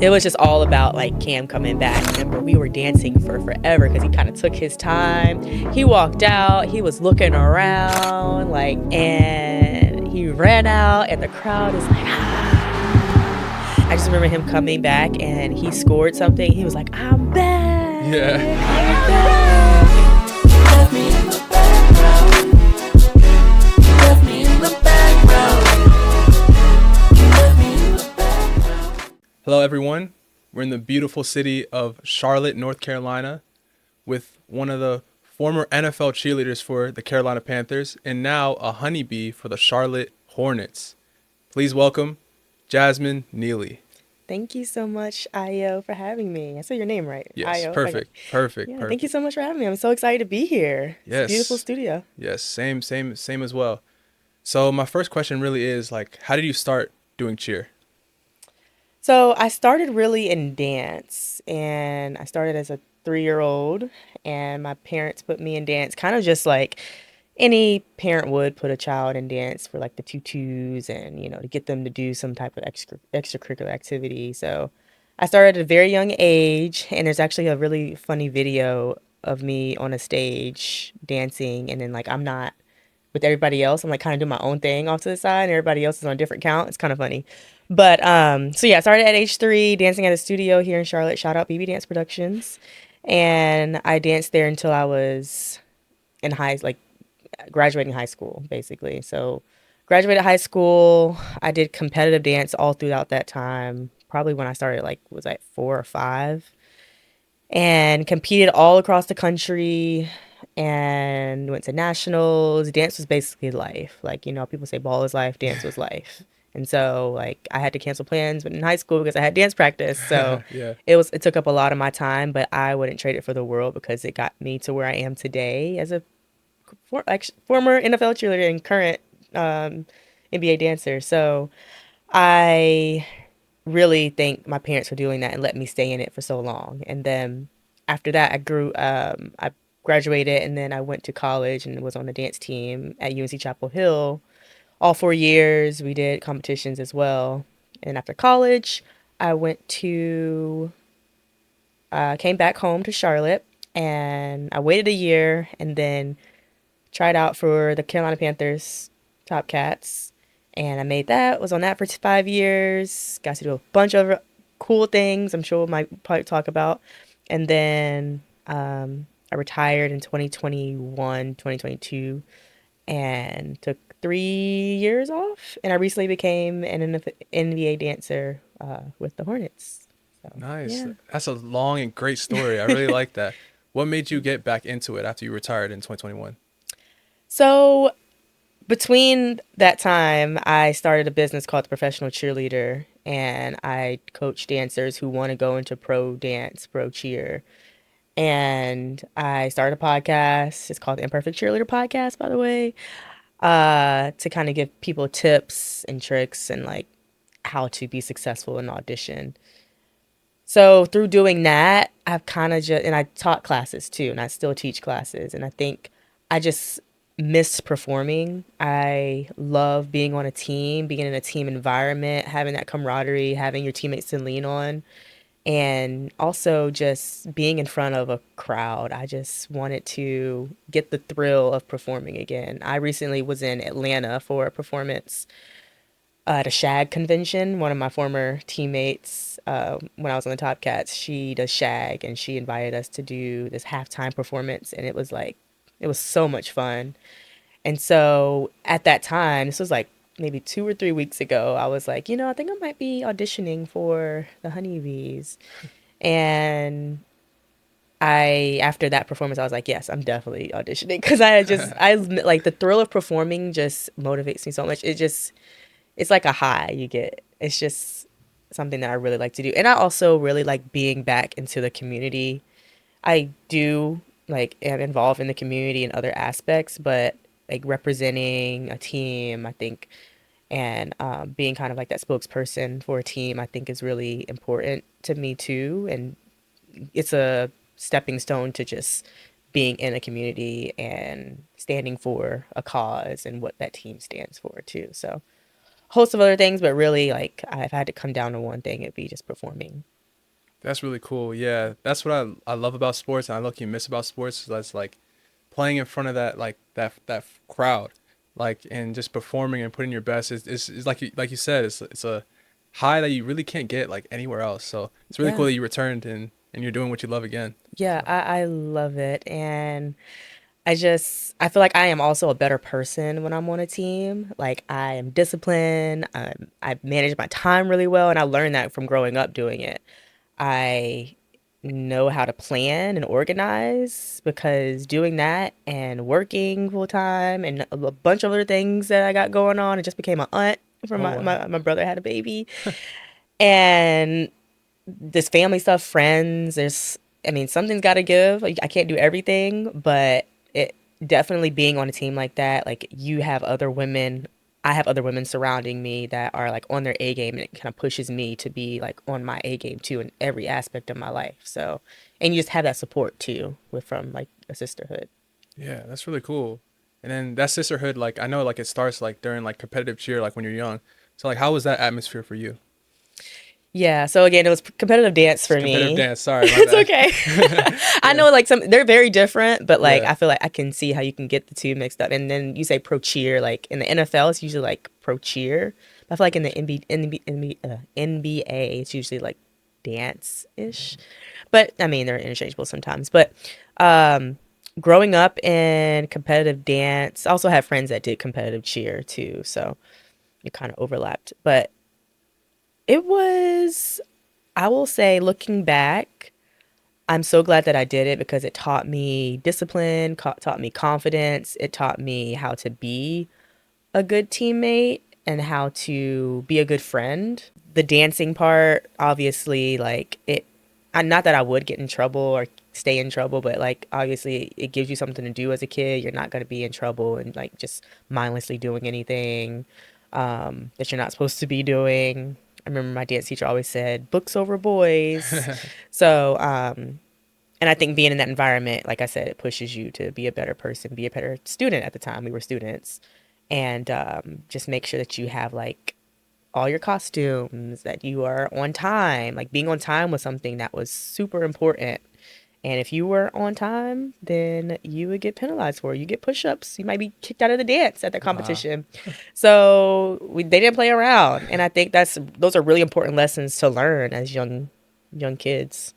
it was just all about like Cam coming back. Remember, we were dancing for forever because he kind of took his time. He walked out, he was looking around, like, and he ran out, and the crowd is like, ah. I just remember him coming back and he scored something. He was like, I'm back. Yeah. I'm back. Left me in the background. Left me in the background. Left me in the background. Hello, everyone. We're in the beautiful city of Charlotte, North Carolina, with one of the former NFL cheerleaders for the Carolina Panthers and now a honeybee for the Charlotte Hornets. Please welcome Jasmine Neely. Thank you so much, Ayo, for having me. I said your name right. Yes, Ayo. perfect, Okay. perfect, Yeah, perfect. thank you so much for having me. I'm so excited to be here. It's a beautiful Yes. studio. Yes, same as well. So my first question really is like, how did you start doing cheer? So I started really in dance, and I started as a 3-year-old, and my parents put me in dance, kind of just like any parent would put a child in dance for like the tutus and, to get them to do some type of extracurricular activity. So I started at a very young age, and there's actually a really funny video of me on a stage dancing, and then like I'm not with everybody else. I'm like kind of doing my own thing off to the side, and everybody else is on a different count. It's kind of funny. But so yeah, I started at age 3, dancing at a studio here in Charlotte. Shout out BB Dance Productions, and I danced there until I was in graduating high school, basically. So graduated high school. I did competitive dance all throughout that time. Probably when I started, like, was I 4 or 5, and competed all across the country and went to nationals. Dance was basically life. Like, people say ball is life, dance was life. And so like I had to cancel plans in high school because I had dance practice. So Yeah. it took up a lot of my time, but I wouldn't trade it for the world because it got me to where I am today as a former NFL cheerleader and current NBA dancer. So I really thank my parents for doing that and let me stay in it for so long. And then after that, I graduated, and then I went to college and was on the dance team at UNC Chapel Hill. All 4 years, we did competitions as well. And after college, I came back home to Charlotte, and I waited a year and then tried out for the Carolina Panthers Top Cats, and I made that. Was on that for 5 years. Got to do a bunch of cool things. I'm sure we might probably talk about. And then I retired in 2021, 2022, and took 3 years off. And I recently became an NBA dancer with the Hornets. So, Nice. yeah. That's a long and great story. I really like that. What made you get back into it after you retired in 2021? So between that time, I started a business called the Professional Cheerleader, and I coach dancers who want to go into pro dance, pro cheer. And I started a podcast. It's called the Imperfect Cheerleader Podcast, by the way, to kind of give people tips and tricks and like how to be successful in audition. So through doing that, I've kind of and I taught classes too, and I still teach classes. And I think I just miss performing. I love being on a team, being in a team environment, having that camaraderie, having your teammates to lean on, and also just being in front of a crowd. I just wanted to get the thrill of performing again. I recently was in Atlanta for a performance at a shag convention. One of my former teammates, when I was on the Top Cats, she does shag, and she invited us to do this halftime performance, and it was so much fun. And so at that time, this was like maybe 2 or 3 weeks ago, I was like, I think I might be auditioning for the Honeybees. And after that performance, I was like, yes, I'm definitely auditioning, because I like the thrill of performing just motivates me so much. It's like a high you get. It's just something that I really like to do. And I also really like being back into the community. I do like am involved in the community in other aspects, but like representing a team, I think, and being kind of like that spokesperson for a team, I think is really important to me too. And it's a stepping stone to just being in a community and standing for a cause and what that team stands for too. So host of other things, but really, like, if I had to come down to one thing, it'd be just performing. That's really cool. Yeah, that's what I love about sports, and I look you miss about sports. That's like playing in front of that like that crowd, like and just performing and putting your best is like you said, it's a high that you really can't get like anywhere else. So it's really cool Yeah. that you returned and you're doing what you love again. Yeah, So I love it. And I feel like I am also a better person when I'm on a team. Like I am disciplined. I manage my time really well, and I learned that from growing up doing it. I know how to plan and organize because doing that and working full time and a bunch of other things that I got going on, I just became an aunt for oh wow. my brother had a baby. And this family stuff, friends, I mean, something's got to give. Like, I can't do everything, but it definitely being on a team like that, like you have other women, I have other women surrounding me that are like on their A game, and it kind of pushes me to be like on my A game too in every aspect of my life. So, and you just have that support too with from like a sisterhood. Yeah, that's really cool. And then that sisterhood, like I know like it starts like during like competitive cheer, like when you're young. So like how was that atmosphere for you? Yeah, so again, it was competitive dance It's for competitive me. dance, sorry, my It's bad. okay. I Yeah. know like they're very different, but like Yeah. I feel like I can see how you can get the two mixed up. And then you say pro cheer, like in the NFL, it's usually like pro cheer. I feel like in the NBA, it's usually like dance ish. But I mean, they're interchangeable sometimes. But um, growing up in competitive dance, I also have friends that did competitive cheer too, so it kind of overlapped. But it was, I will say, looking back, I'm so glad that I did it because it taught me discipline, taught me confidence, it taught me how to be a good teammate and how to be a good friend. The dancing part, obviously, like not that I would get in trouble or stay in trouble, but like obviously it gives you something to do as a kid. You're not going to be in trouble and like just mindlessly doing anything that you're not supposed to be doing. I remember my dance teacher always said, books over boys. So, and I think being in that environment, like I said, it pushes you to be a better person, be a better student at the time. We were students. And just make sure that you have like all your costumes, that you are on time. Like being on time was something that was super important. And if you were on time, then you would get penalized for it. You get push-ups. You might be kicked out of the dance at the Wow. competition. So they didn't play around, and I think those are really important lessons to learn as young kids.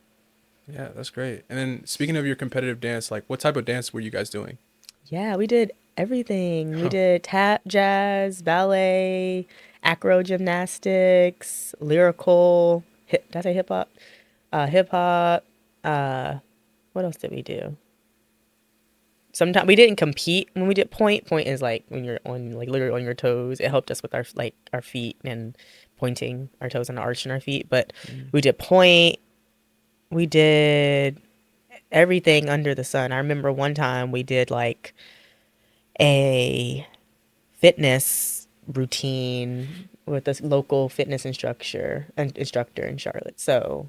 Yeah, that's great. And then speaking of your competitive dance, like what type of dance were you guys doing? Yeah, we did everything. We did tap, jazz, ballet, acro gymnastics, lyrical. Did I say hip hop? Hip hop. Uh, what else did we do? Sometimes we didn't compete when we did point. Point is like when you're on like literally on your toes. It helped us with our like our feet and pointing our toes and arching our feet. But Mm. we did point. We did everything under the sun. I remember one time we did like a fitness routine with a local fitness instructor in Charlotte. So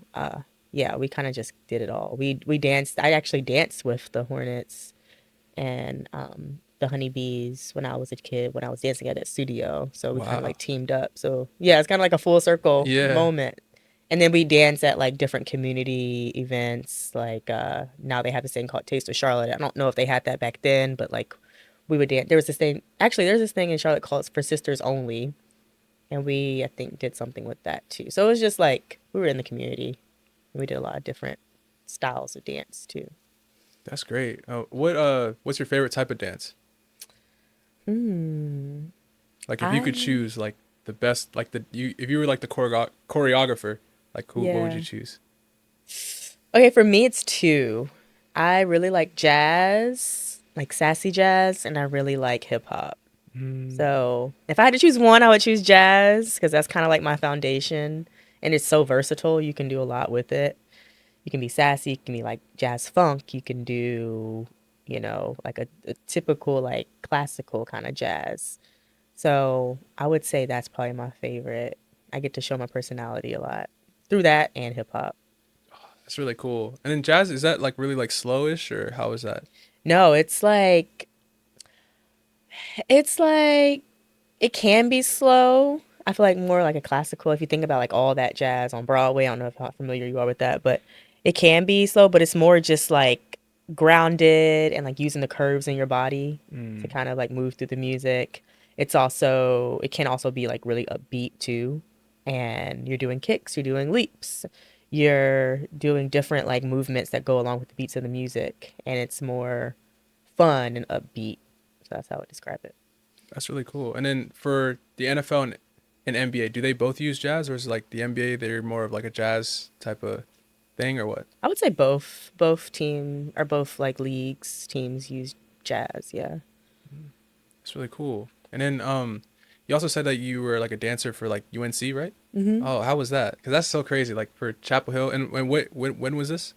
yeah, we kind of just did it all. We danced. I actually danced with the Hornets and the Honeybees when I was a kid when I was dancing at that studio. So we kind of Wow. like teamed up. So yeah, it's kind of like a full circle Yeah. moment. And then we dance at like different community events. Like now they have this thing called Taste of Charlotte. I don't know if they had that back then, but like we would dance. There was this thing. Actually, there's this thing in Charlotte called For Sisters Only, and we I think did something with that too. So it was just like we were in the community. And we did a lot of different styles of dance too. That's great. What's your favorite type of dance? Hmm. Like if you could I choose like the best like the you if you were like the choreographer, like who what would you Yeah. choose? Okay, for me it's two. I really like jazz, like sassy jazz, and I really like hip hop. Mm. So if I had to choose one, I would choose jazz because that's kind of like my foundation, and it's so versatile. You can do a lot with it. You can be sassy, you can be like jazz funk, you can do, like a typical like classical kind of jazz. So I would say that's probably my favorite. I get to show my personality a lot through that and hip hop. That's really cool. And then jazz, is that like really like slowish or how is that? No, it's like it can be slow. I feel like more like a classical. If you think about like all that jazz on Broadway, I don't know if how familiar you are with that, but it can be slow, but it's more just like grounded and like using the curves in your body to Mm. kind of like move through the music. It can also be like really upbeat too. And you're doing kicks, you're doing leaps, you're doing different like movements that go along with the beats of the music. And it's more fun and upbeat. So that's how I would describe it. That's really cool. And then for the NFL and NBA, do they both use jazz, or is it like the NBA they're more of like a jazz type of thing, or what? I would say both. Both like leagues, teams use jazz, yeah. It's really cool. And then you also said that you were like a dancer for like UNC, right? hmm Oh, how was that? Because that's so crazy. Like for Chapel Hill, and when was this?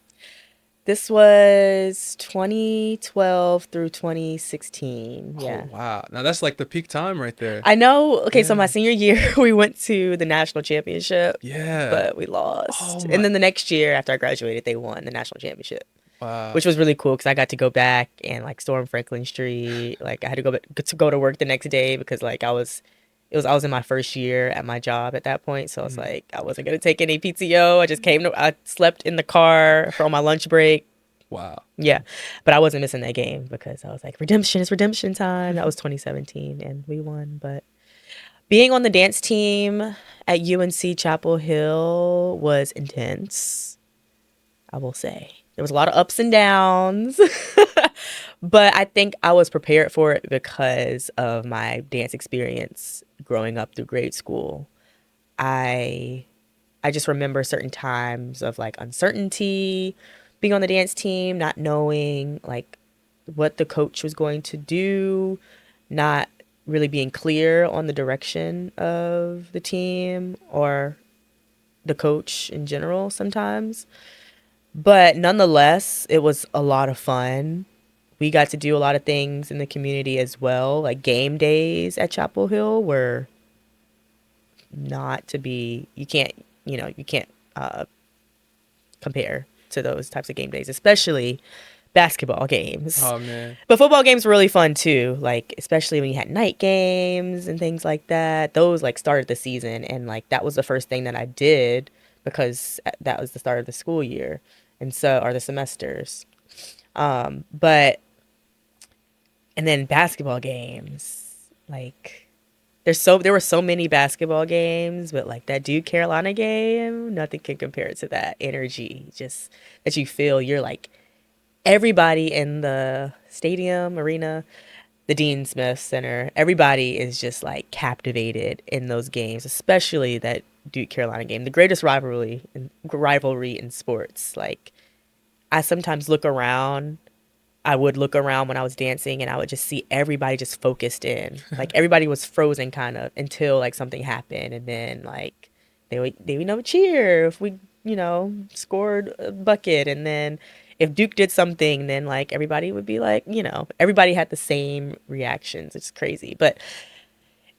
This was 2012 through 2016. Oh Yeah. wow. Now that's like the peak time right there. I know. Okay, so my Yeah. senior year, we went to the national championship, Yeah. but we Oh lost. my. And then the next year after I graduated, they won the national championship, Wow. which was really cool because I got to go back and like storm Franklin Street. Like I had to go to work the next day because like I was in my first year at my job at that point, so I was Mhm. like I wasn't gonna take any PTO. I slept in the car for on my lunch break. Wow. Yeah, but I wasn't missing that game because I was like, redemption is redemption time. That was 2017 and we won. But being on the dance team at UNC Chapel Hill was intense, I will say. There was a lot of ups and downs, but I think I was prepared for it because of my dance experience growing up through grade school. I I just remember certain times of like uncertainty, being on the dance team, not knowing like what the coach was going to do, not really being clear on the direction of the team or the coach in general sometimes. But nonetheless, it was a lot of fun. We got to do a lot of things in the community as well. Like game days at Chapel Hill were not to be, you can't uh, compare to those types of game days, especially basketball games. Oh man. But football games were really fun too, like especially when you had night games and things like that. Those like started the season, and like that was the first thing that I did because that was the start of the school year, and so or the semesters. But and then basketball games, like there were so many basketball games, but like that Duke Carolina game, nothing can compare to that energy. Just that you feel you're like everybody in the stadium arena, the Dean Smith Center, everybody is just like captivated in those games, especially that Duke Carolina game, the greatest rivalry in sports. Like I sometimes look around. I would look around when I was dancing and I would just see everybody just focused in. Like everybody was frozen kind of until like something happened, and then like they would cheer if we, scored a bucket, and then if Duke did something, then like everybody would be like, everybody had the same reactions. It's crazy. But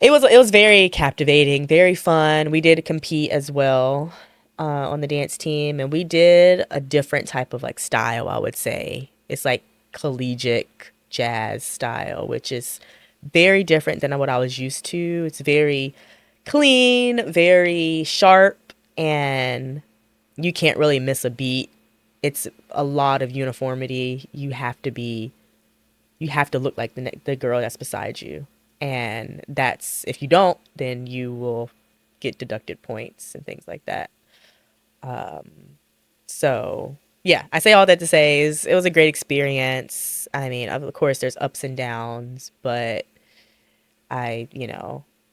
it was very captivating, very fun. We did compete as well on the dance team, and we did a different type of like style. I would say it's like collegiate jazz style, which is very different than what I was used to. It's very clean, very sharp, and you can't really miss a beat. It's a lot of uniformity. You have to look like the girl that's beside you. And that's, if you don't, then you will get deducted points and things like that. So, yeah, I say all that to say is it was a great experience. I mean, of course, there's ups and downs, but I,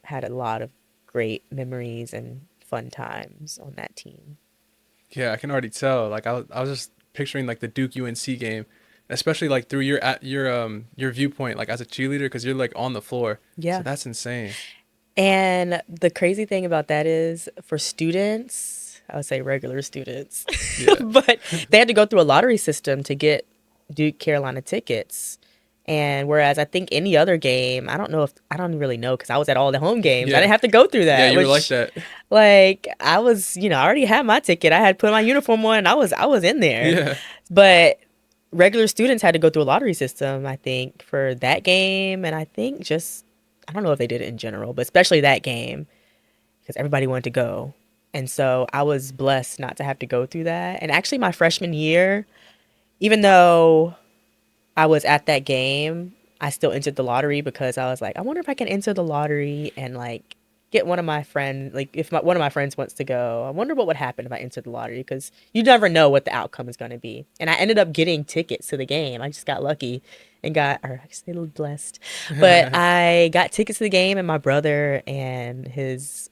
had a lot of great memories and fun times on that team. Yeah, I can already tell. Like I was just picturing like the Duke UNC game, especially like through your viewpoint, like as a cheerleader, because you're like on the floor. So Yeah. that's insane. And the crazy thing about that is for students, I would say regular students, Yeah. but they had to go through a lottery system to get Duke Carolina tickets. And whereas I think any other game, I don't really know because I was at all the home games. I Yeah. didn't have to go through Yeah, that, you were like which that. like I was, I already had my ticket. I had put my uniform on and I was in there. Yeah. But regular students had to go through a lottery system, I think, for that game. And I think I don't know if they did it in general, but especially that game. because everybody wanted to go. And so I was blessed not to have to go through that. And actually, my freshman year, even though I was at that game, I still entered the lottery because I was like, I wonder if I can enter the lottery and like get one of my friends, like if one of my friends wants to go, I wonder what would happen if I entered the lottery because you never know what the outcome is going to be. And I ended up getting tickets to the game. I just got lucky and or I guess a little blessed, but I got tickets to the game, and my brother and his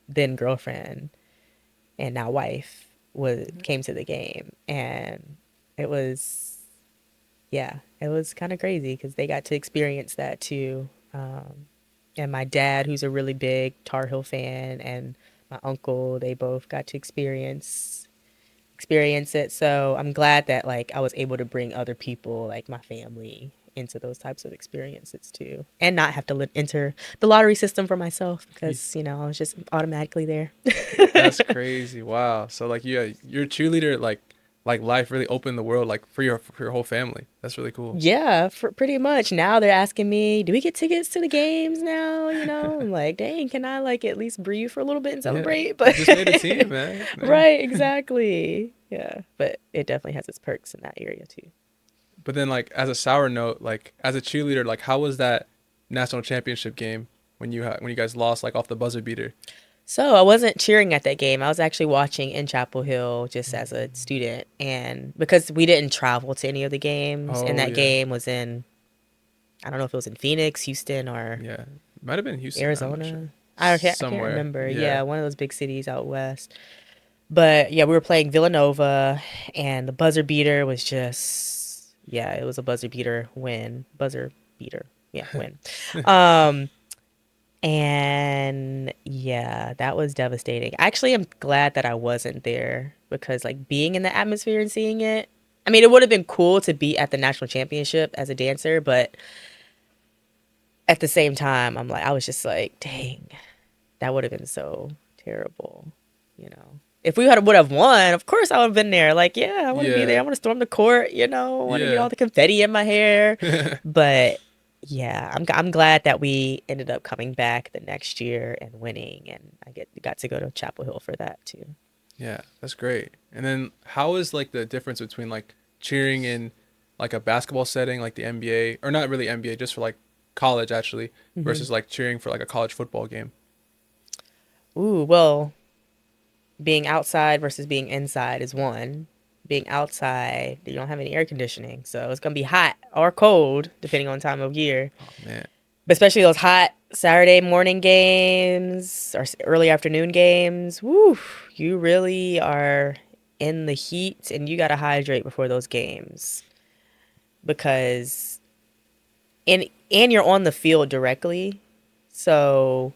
then girlfriend and now wife came to the game, and it was, yeah, it was kind of crazy because they got to experience that too. And my dad, who's a really big Tar Heel fan, and my uncle, they both got to experience it. So I'm glad that like I was able to bring other people, like my family, into those types of experiences too, and not have to enter the lottery system for myself because I was just automatically there. That's crazy. Wow. So like yeah, your cheerleader like life really opened the world like for your whole family. That's really cool. Yeah, for pretty much. Now they're asking me, "Do we get tickets to the games now?" I'm like, "Dang, can I like at least breathe for a little bit and Yeah. celebrate?" You But just made a team, man. right, exactly. Yeah, but it definitely has its perks in that area too. But then like as a sour note, like as a cheerleader, like how was that national championship game when you guys lost like off the buzzer beater? So I wasn't cheering at that game. I was actually watching in Chapel Hill just as a student, and because we didn't travel to any of the games, and Oh that yeah. game was in, I don't know if it was in Phoenix, Houston, or Yeah. Might have been Houston, I'm not sure. Arizona. I can't Somewhere. remember. Yeah. Yeah, one of those big cities out west. But yeah, we were playing Villanova, and the buzzer beater was just, yeah, it was a buzzer beater win. Buzzer beater. Yeah, win. Um, and yeah, that was devastating. Actually, I'm glad that I wasn't there because like being in the atmosphere and seeing it, I mean, it would have been cool to be at the national championship as a dancer, but at the same time, I was just like, dang, that would have been so terrible, you know. If we would have won, of course I would have been there. Like, yeah, I want to be there. Yeah. I want to storm the court, I want to get Yeah. all the confetti in my hair. But yeah, I'm glad that we ended up coming back the next year and winning, and I got to go to Chapel Hill for that too. Yeah, that's great. And then how is like the difference between like cheering in like a basketball setting like the NBA or not really NBA, just for like college actually Hmm. versus like cheering for like a college football game? Ooh, well, being outside versus being inside is one. Being outside, you don't have any air conditioning, so it's gonna be hot or cold depending on time of year. Oh man. But especially those hot Saturday morning games or early afternoon games, woo, you really are in the heat and you gotta hydrate before those games because and you're on the field directly, so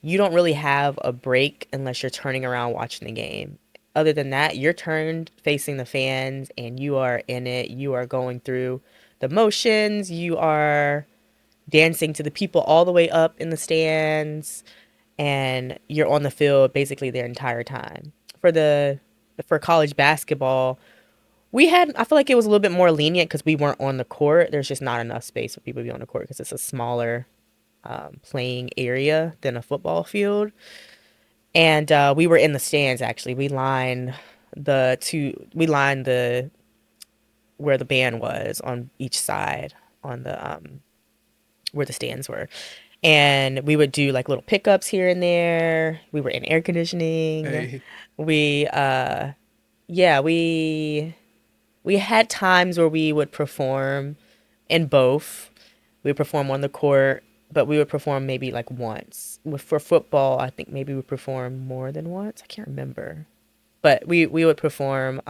you don't really have a break unless you're turning around watching the game. Other than that, you're turned facing the fans and you are in it. You are going through the motions. You are dancing to the people all the way up in the stands, and you're on the field basically their entire time. For college basketball, I feel like it was a little bit more lenient because we weren't on the court. There's just not enough space for people to be on the court because it's a smaller playing area than a football field. And we were in the stands actually. We lined the where the band was on each side on the where the stands were. And we would do like little pickups here and there. We were in air conditioning. Hey. We yeah, we had times where we would perform in both. We would perform on the court, but we would perform maybe like once. For football, I think maybe we would perform more than once. I can't remember. But we would perform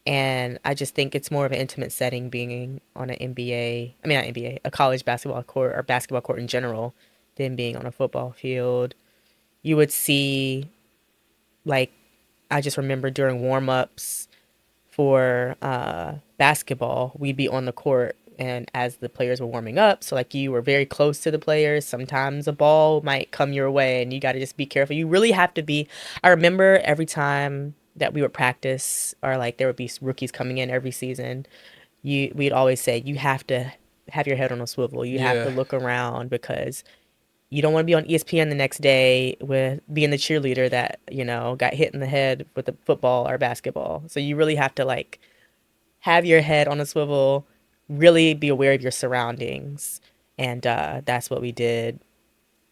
and I just think it's more of an intimate setting being on an NBA, I mean not NBA, a college basketball court or basketball court in general than being on a football field. You would see like I just remember during warm-ups for basketball, we'd be on the court and as the players were warming up, so like you were very close to the players, sometimes a ball might come your way and you got to just be careful. You really have to be. I remember every time that we would practice or like there would be rookies coming in every season, we'd always say you have to have your head on a swivel. You have to Yeah. look around because you don't want to be on ESPN the next day with being the cheerleader that, got hit in the head with a football or basketball. So you really have to like have your head on a swivel, really be aware of your surroundings. And that's what we did.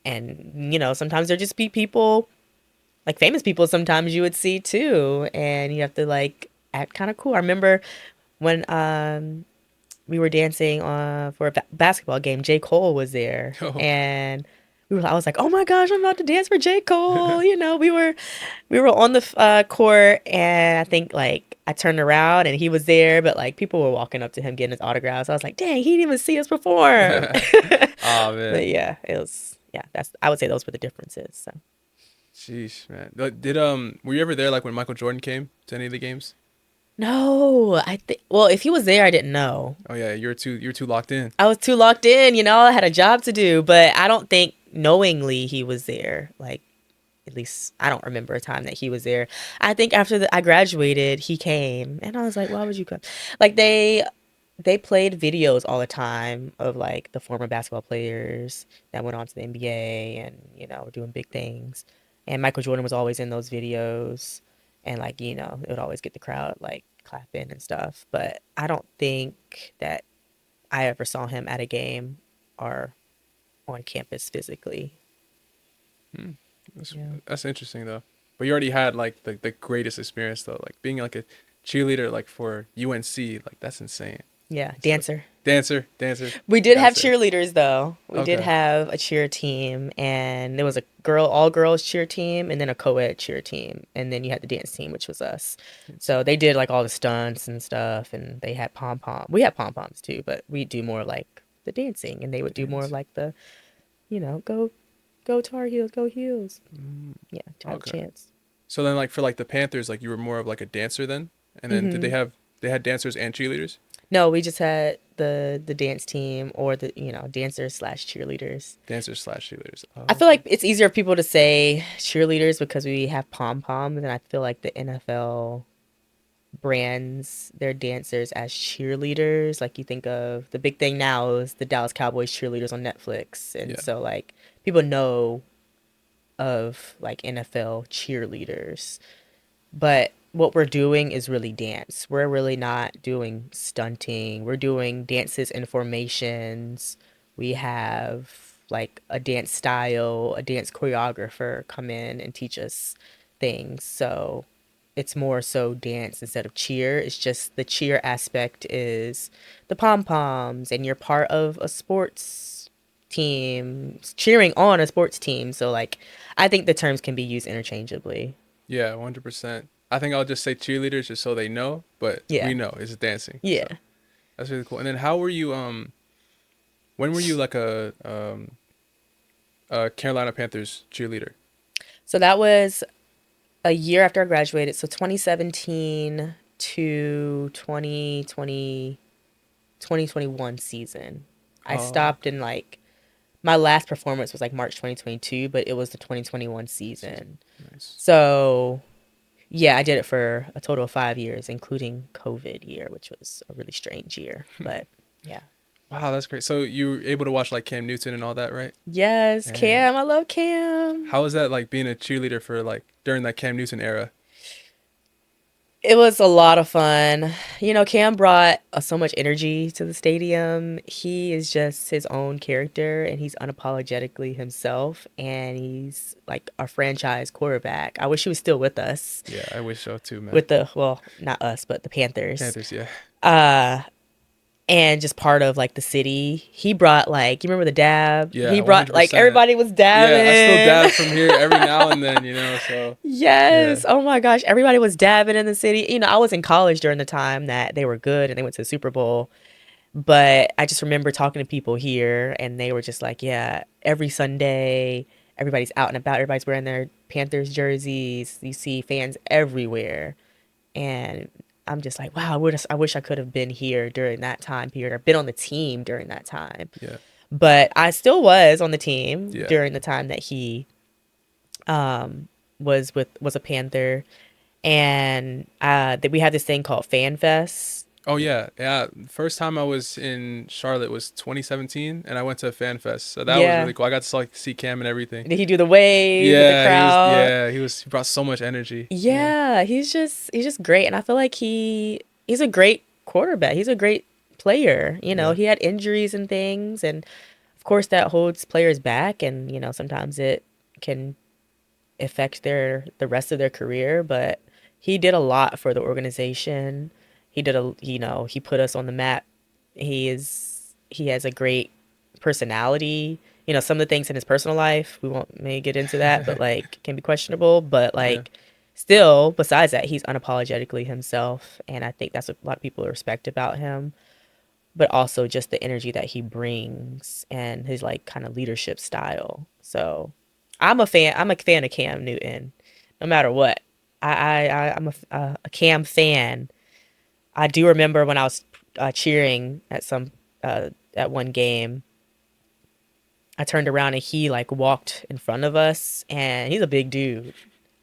And, sometimes there just be people, like famous people sometimes you would see too. And you have to like act kind of cool. I remember when we were dancing for a basketball game. J. Cole was there, Oh, and I was like, "Oh my gosh, I'm about to dance for J. Cole!" We were on the court, and I think like I turned around and he was there, but like people were walking up to him getting his autographs. I was like, "Dang, he didn't even see us perform." oh man, But yeah, it was That's I would say those were the differences. So. sheesh, man. Did were you ever there like when Michael Jordan came to any of the games? No, I think. Well, if he was there, I didn't know. Oh yeah, you're too locked in. I was too locked in, I had a job to do, but I don't think knowingly he was there. Like, at least I don't remember a time that he was there. I think after I graduated, he came, and I was like, "Why would you come?" Like they played videos all the time of like the former basketball players that went on to the NBA and were doing big things. And Michael Jordan was always in those videos, and like it would always get the crowd like clapping and stuff. But I don't think that I ever saw him at a game or on campus physically. Hmm. That's Yeah. that's interesting though. But you already had like the greatest experience though, like being like a cheerleader like for UNC, like that's insane. Yeah, So dancer. dancer, We did have dancer. cheerleaders though. We did Okay. have a cheer team, and there was a all girls cheer team and then a co-ed cheer team, and then you had the dance team, which was us. So they did like all the stunts and stuff, and they had pom pom. We had pom poms too, but we do more like the dancing, and they would do more Dance. like the go Tar Heels, go Heels. Mm, Yeah, to have a okay. chance. So then like for like the Panthers, like you were more of like a dancer then? And then did Hmm. they had dancers and cheerleaders? No, we just had the dance team or the dancers slash cheerleaders. Dancers slash cheerleaders. I Oh, feel okay. like it's easier for people to say cheerleaders because we have pom poms, and I feel like the NFL brands their dancers as cheerleaders. Like you think of the big thing now is the Dallas Cowboys cheerleaders on Netflix, and Yeah. so like people know of like NFL cheerleaders. But what we're doing is really dance. We're really not doing stunting. We're doing dances and formations. We have like a dance style, a dance choreographer come in and teach us things. So it's more so dance instead of cheer. It's just the cheer aspect is the pom poms, and you're part of a sports team, cheering on a sports team. So, like, I think the terms can be used interchangeably. Yeah, 100%. I think I'll just say cheerleaders just so they know, but Yeah. we know it's dancing. Yeah. So that's really cool. And then how were you when were you like a Carolina Panthers cheerleader? So that was a year after I graduated. So 2017 to 2021 season. I Oh, stopped in like my last performance was like March 2022, but it was the 2021 season. season. Nice. So yeah, I did it for a total of 5 years, including COVID year, which was a really strange year. But yeah. Wow, that's great. So you were able to watch like Cam Newton and all that, right? Yes, And Cam. I love Cam. how was that like being a cheerleader for like during that Cam Newton era? It was a lot of fun. Cam brought so much energy to the stadium. He is just his own character, and he's unapologetically himself. And he's like our franchise quarterback. I wish he was still with us, Yeah, I wish so too, man. with well, not us, but the Panthers. Panthers, yeah. Uh, and just part of like the city. He brought like, you remember the dab? Yeah, He brought like 100%. everybody was Yeah, I still dab dabbing. from here every now and then, so yeah. Yes. Oh my gosh. Everybody was dabbing in the city. I was in college during the time that they were good and they went to the Super Bowl. But I just remember talking to people here, and they were just like, yeah, every Sunday, everybody's out and about. Everybody's wearing their Panthers jerseys. You see fans everywhere. And I'm just like, wow, I wish I could have been here during that time period or been on the team during that time. Yeah. But I still was on the team Yeah. during the time that he was a Panther. And that we had this thing called Fan Fest Oh yeah, yeah. First time I was in Charlotte was 2017, and I went to a fan fest, so that was Yeah. really cool. I got to like see Cam and everything. Did he do the wave with the Yeah, he was. crowd? Yeah, he brought so much energy. Yeah, Yeah, he's just great, and I feel like he's a great quarterback. He's a great player. yeah, He had injuries and things, and of course that holds players back, and sometimes it can affect the rest of their career. But he did a lot for the organization. He did he put us on the map. He has a great personality. Some of the things in his personal life, we won't may get into that, but like can be questionable. But yeah, like still, besides that, he's unapologetically himself, and I think that's what a lot of people respect about him. But also just the energy that he brings and his like kind of leadership style. So I'm a fan. I'm a fan of Cam Newton, no matter what. I'm a Cam fan. I do remember when I was cheering at one game. I turned around and he like walked in front of us, and he's a big dude.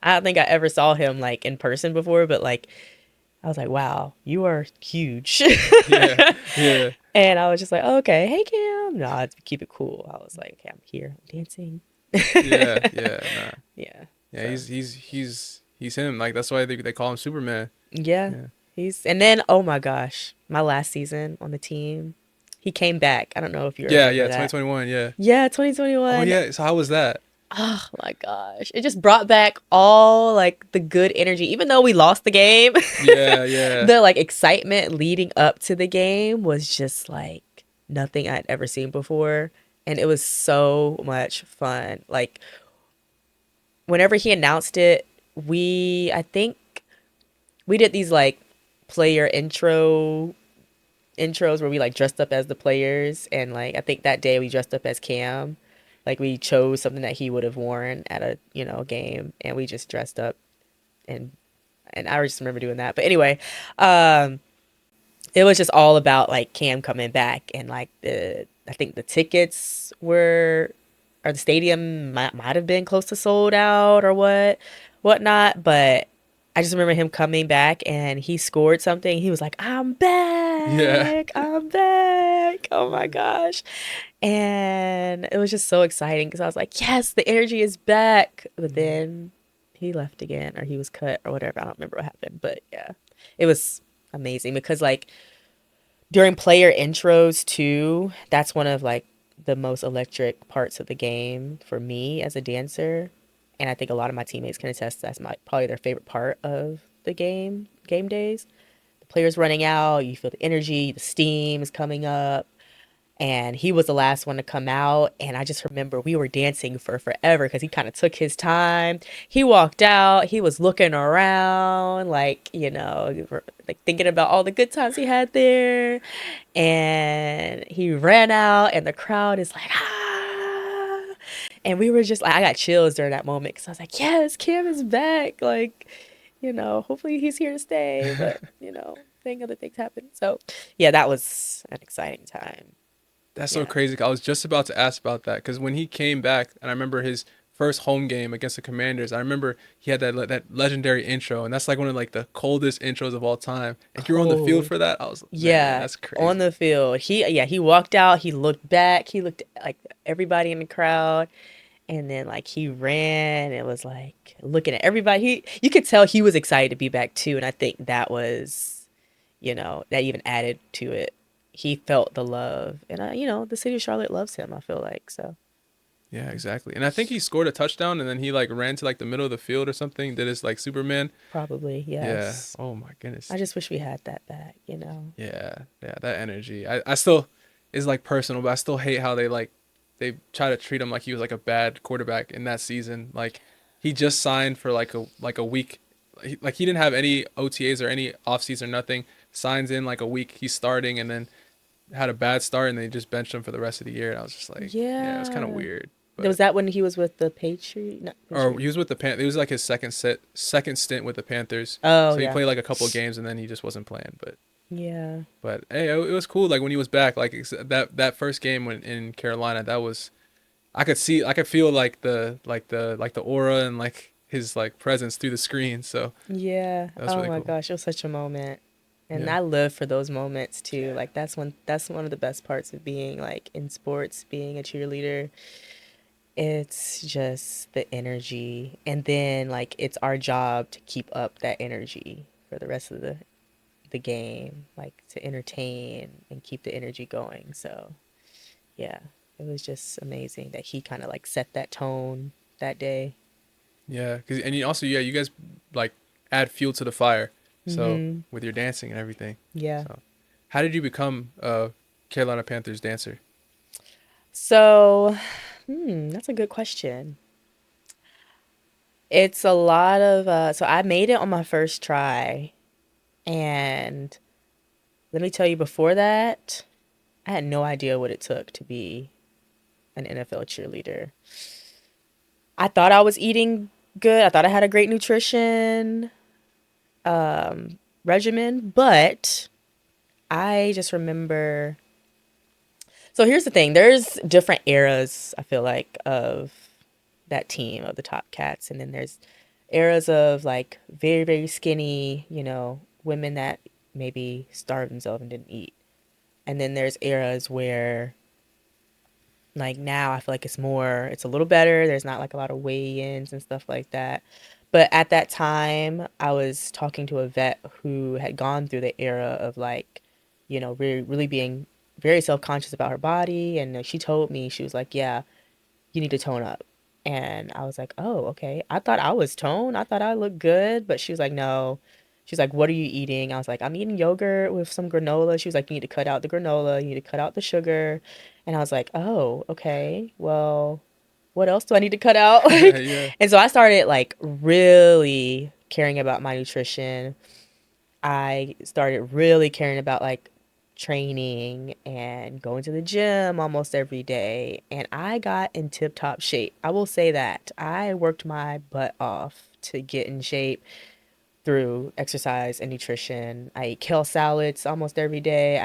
I don't think I ever saw him like in person before, but like I was like, wow, you are huge. yeah, yeah, And I was just like, oh, okay, hey Cam. No, I'd keep it cool. I was like, okay, I'm here, I'm dancing. yeah, yeah. Nah, Yeah. yeah. So He's him. Like that's why they call him Superman. yeah, Yeah, and then oh my gosh, my last season on the team, he came back. I don't know if you yeah, remember yeah. that. 2021. Yeah. Yeah, Oh 2021. yeah. So how was that? Oh my gosh. It just brought back all like the good energy. Even though we lost the game, Yeah, yeah, the like excitement leading up to the game was just like nothing I'd ever seen before. And it was so much fun. Like whenever he announced it, I think we did these like player intros where we like dressed up as the players, and like I think that day we dressed up as Cam. Like we chose something that he would have worn at a game, and we just dressed up, and I just remember doing that. But anyway, um it was just all about like Cam coming back, and like the I think the tickets were or the stadium might have been close to sold out or whatnot, but I just remember him coming back and he scored something. He was like, "I'm yeah. back. I'm back." Oh my gosh. And it was just so exciting because I was like, "Yes, the energy is back." But then he left again or he was cut or whatever. I don't remember what happened, but yeah. It was amazing because like during player intros too, that's one of like the most electric parts of the game for me as a dancer. And I think a lot of my teammates can attest that's probably their favorite part of the game days. The players running out, you feel the energy, the steam is coming up, and he was the last one to come out. And I just remember we were dancing for forever because he kind of took his time. He walked out, he was looking around like like thinking about all the good times he had there, and he ran out and the crowd is like ah, and we were just like I got chills during that moment because I was like, yes, Kim is back, like hopefully he's here to stay, but thing other things happen. So yeah, that was an exciting time. That's so Yeah. crazy. I was just about to ask about that because when he came back, and I remember his first home game against the Commanders, I remember he had that legendary intro, and that's like one of like the coldest intros of all time. And you were on the field Cold. for that. I was man, Yeah, that's on crazy. the field. He walked out, he looked back, he looked like everybody in the crowd, and then like he ran. It was like looking at everybody. You could tell he was excited to be back too, and I think that was, that even added to it. He felt the love, and the city of Charlotte loves him, I feel like. So, Yeah, exactly. And I think he scored a touchdown, and then he like ran to like the middle of the field or something. Did his like Superman. probably, Yeah. yes. Oh my goodness. I just wish we had that back. Yeah, yeah. That energy. I still is like personal, but I still hate how they try to treat him like he was like a bad quarterback in that season. Like he just signed for like a week. Like he didn't have any OTAs or any offseason or nothing. Signs in like a week. He's starting and then had a bad start and they just benched him for the rest of the year. And I was just like, yeah, it was kind of Yeah. weird. Was But that when he was with the Patriot? Not or Patriot. he was with the It was like his second stint with the Panthers. Oh So he yeah. played like a couple of games and then he just wasn't playing. Yeah. But hey, it was cool. Like when he was back, like that first game when in Carolina, that was I could feel like the aura and like his like presence through the screen. So Yeah. that was Oh really my cool. gosh, it was such a moment. And Yeah. I live for those moments too. Like that's one of the best parts of being like in sports, being a cheerleader. It's just the energy. And then like it's our job to keep up that energy for the rest of the game, like to entertain and keep the energy going. So, yeah, it was just amazing that he kind of like set that tone that day. Yeah, and you also, yeah, you guys like add fuel to the fire. So Mm-hmm. with your dancing and everything. Yeah. So how did you become a Carolina Panthers dancer? So, that's a good question. It's a lot of so I made it on my first try, and let me tell you, before that, I had no idea what it took to be an NFL cheerleader. I thought I was eating good. I thought I had a great nutrition regimen, but I just remember. So here's the thing: there's different eras. I feel like of that team of the Top Cats, and then there's eras of like very very skinny, women that maybe starved themselves and didn't eat, and then there's eras where like now I feel like it's a little better. There's not like a lot of weigh-ins and stuff like that. But at that time, I was talking to a vet who had gone through the era of like, really, really being very self-conscious about her body. And she told me, she was like, yeah, you need to tone up. And I was like, oh, okay. I thought I was toned. I thought I looked good. But she was like, no. She's like, what are you eating? I was like, I'm eating yogurt with some granola. She was like, you need to cut out the granola. You need to cut out the sugar. And I was like, oh, okay. Well, what else do I need to cut out? Like, Yeah. and so I started like really caring about my nutrition. I started really caring about like training and going to the gym almost every day. And I got in tip top shape. I will say that. I worked my butt off to get in shape through exercise and nutrition. I ate kale salads almost every day.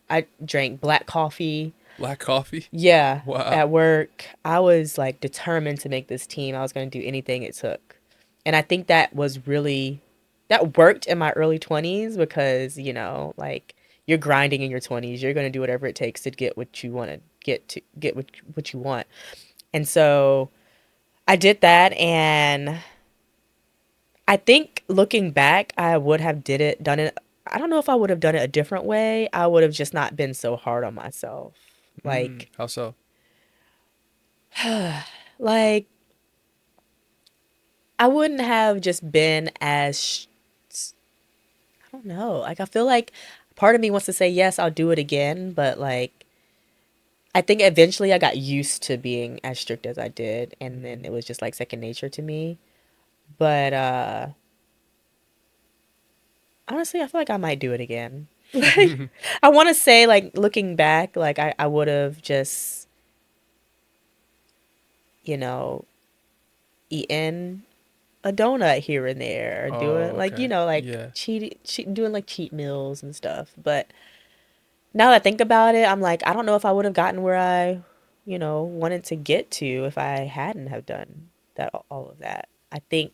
I drank black coffee. Black coffee? Yeah, Wow. at work, I was like determined to make this team. I was going to do anything it took. And I think that worked in my early 20s because, like you're grinding in your 20s. You're going to do whatever it takes to get what you want to get what you want. And so I did that, and I think looking back, I would have done it. I don't know if I would have done it a different way. I would have just not been so hard on myself. Like How so? like I wouldn't have just been as I don't know. Like I feel like part of me wants to say yes, I'll do it again, but like I think eventually I got used to being as strict as I did, and then it was just like second nature to me. But honestly, I feel like I might do it again. Like I want to say like looking back, like I would have just, you know, eaten a donut here and there, or doing Oh, like okay. like Yeah. doing like cheat meals and stuff. But now that I think about it, I'm like, I don't know if I would have gotten where I, wanted to get to if I hadn't have done that all of that. I think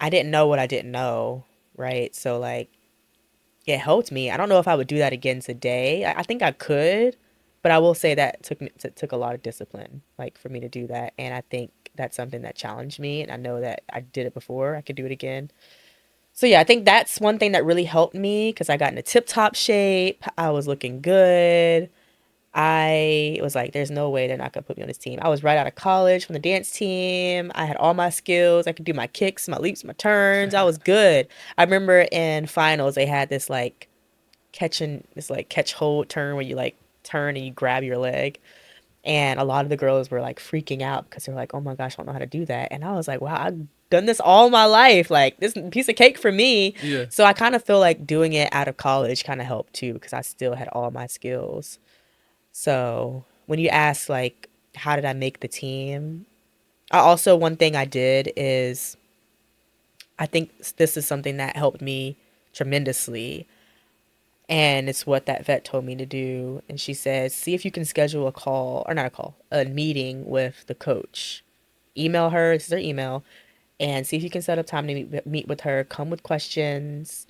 I didn't know what I didn't know, right? So like it helped me. I don't know if I would do that again today. I think I could, but I will say that took a lot of discipline, like for me to do that. And I think that's something that challenged me. And I know that I did it before. I could do it again. So yeah, I think that's one thing that really helped me because I got into tip top shape. I was looking good. I was like, there's no way they're not gonna put me on this team. I was right out of college from the dance team. I had all my skills. I could do my kicks, my leaps, my turns. I was good. I remember in finals they had this like catch hold turn where you like turn and you grab your leg. And a lot of the girls were like freaking out because they're like, oh my gosh, I don't know how to do that. And I was like, wow, I've done this all my life. Like, this piece of cake for me. Yeah. So I kind of feel like doing it out of college kind of helped too because I still had all my skills. So when you ask, like, how did I make the team? One thing I did is I think this is something that helped me tremendously. And it's what that vet told me to do. And she says, see if you can schedule a call, or not a call, a meeting with the coach. Email her, this is her email, and see if you can set up time to meet with her. Come with questions.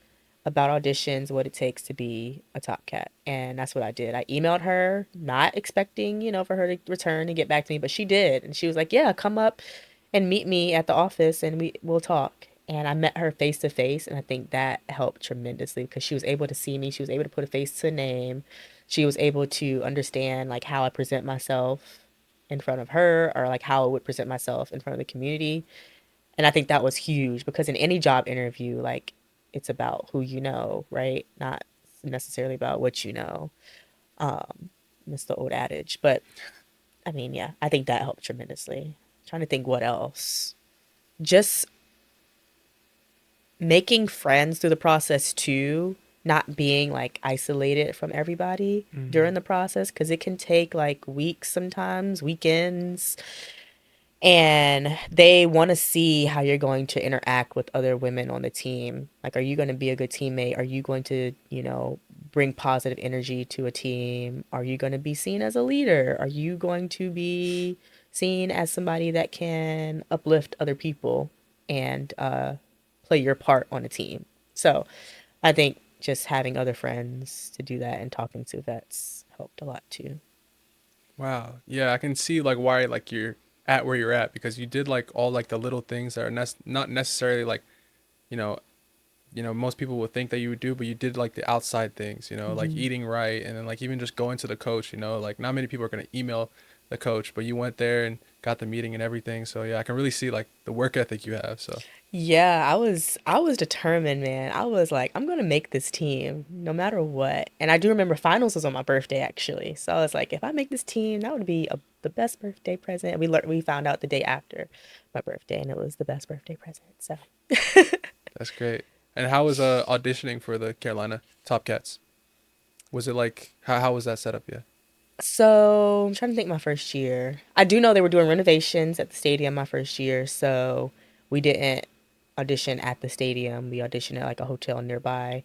about auditions, what it takes to be a top cat. And that's what I did. I emailed her, not expecting, for her to return and get back to me, but she did. And she was like, "Yeah, come up and meet me at the office and we'll talk." And I met her face to face, and I think that helped tremendously because she was able to see me. She was able to put a face to a name. She was able to understand like how I present myself in front of her, or like how I would present myself in front of the community. And I think that was huge because in any job interview, like it's about who you know, right? Not necessarily about what you know. It's the old adage. But I mean, yeah, I think that helped tremendously. Trying to think what else. Just making friends through the process too, not being like isolated from everybody during the process because it can take like weeks sometimes, weekends, and they want to see how you're going to interact with other women on the team. Like, are you going to be a good teammate? Are you going to, bring positive energy to a team? Are you going to be seen as a leader? Are you going to be seen as somebody that can uplift other people and play your part on a team? So I think just having other friends to do that and talking to vets helped a lot too. Wow. Yeah, I can see like why like you're at where you're at because you did like all like the little things that are not necessarily like, you know, most people would think that you would do, but you did like the outside things, like Hmm. eating right and then like even just going to the coach, like not many people are going to email the coach, but you went there and got the meeting and everything. So yeah, I can really see like the work ethic you have. So Yeah, I was determined, man. I was like, I'm gonna make this team no matter what. And I do remember finals was on my birthday actually. So I was like, if I make this team, that would be the best birthday present. We found out the day after my birthday, and it was the best birthday present. So that's great. And how was auditioning for the Carolina Top Cats? Was it like how was that set up? Yeah. so I'm trying to think my first year. I do know they were doing renovations at the stadium my first year, so we didn't audition at the stadium. We auditioned at like a hotel nearby.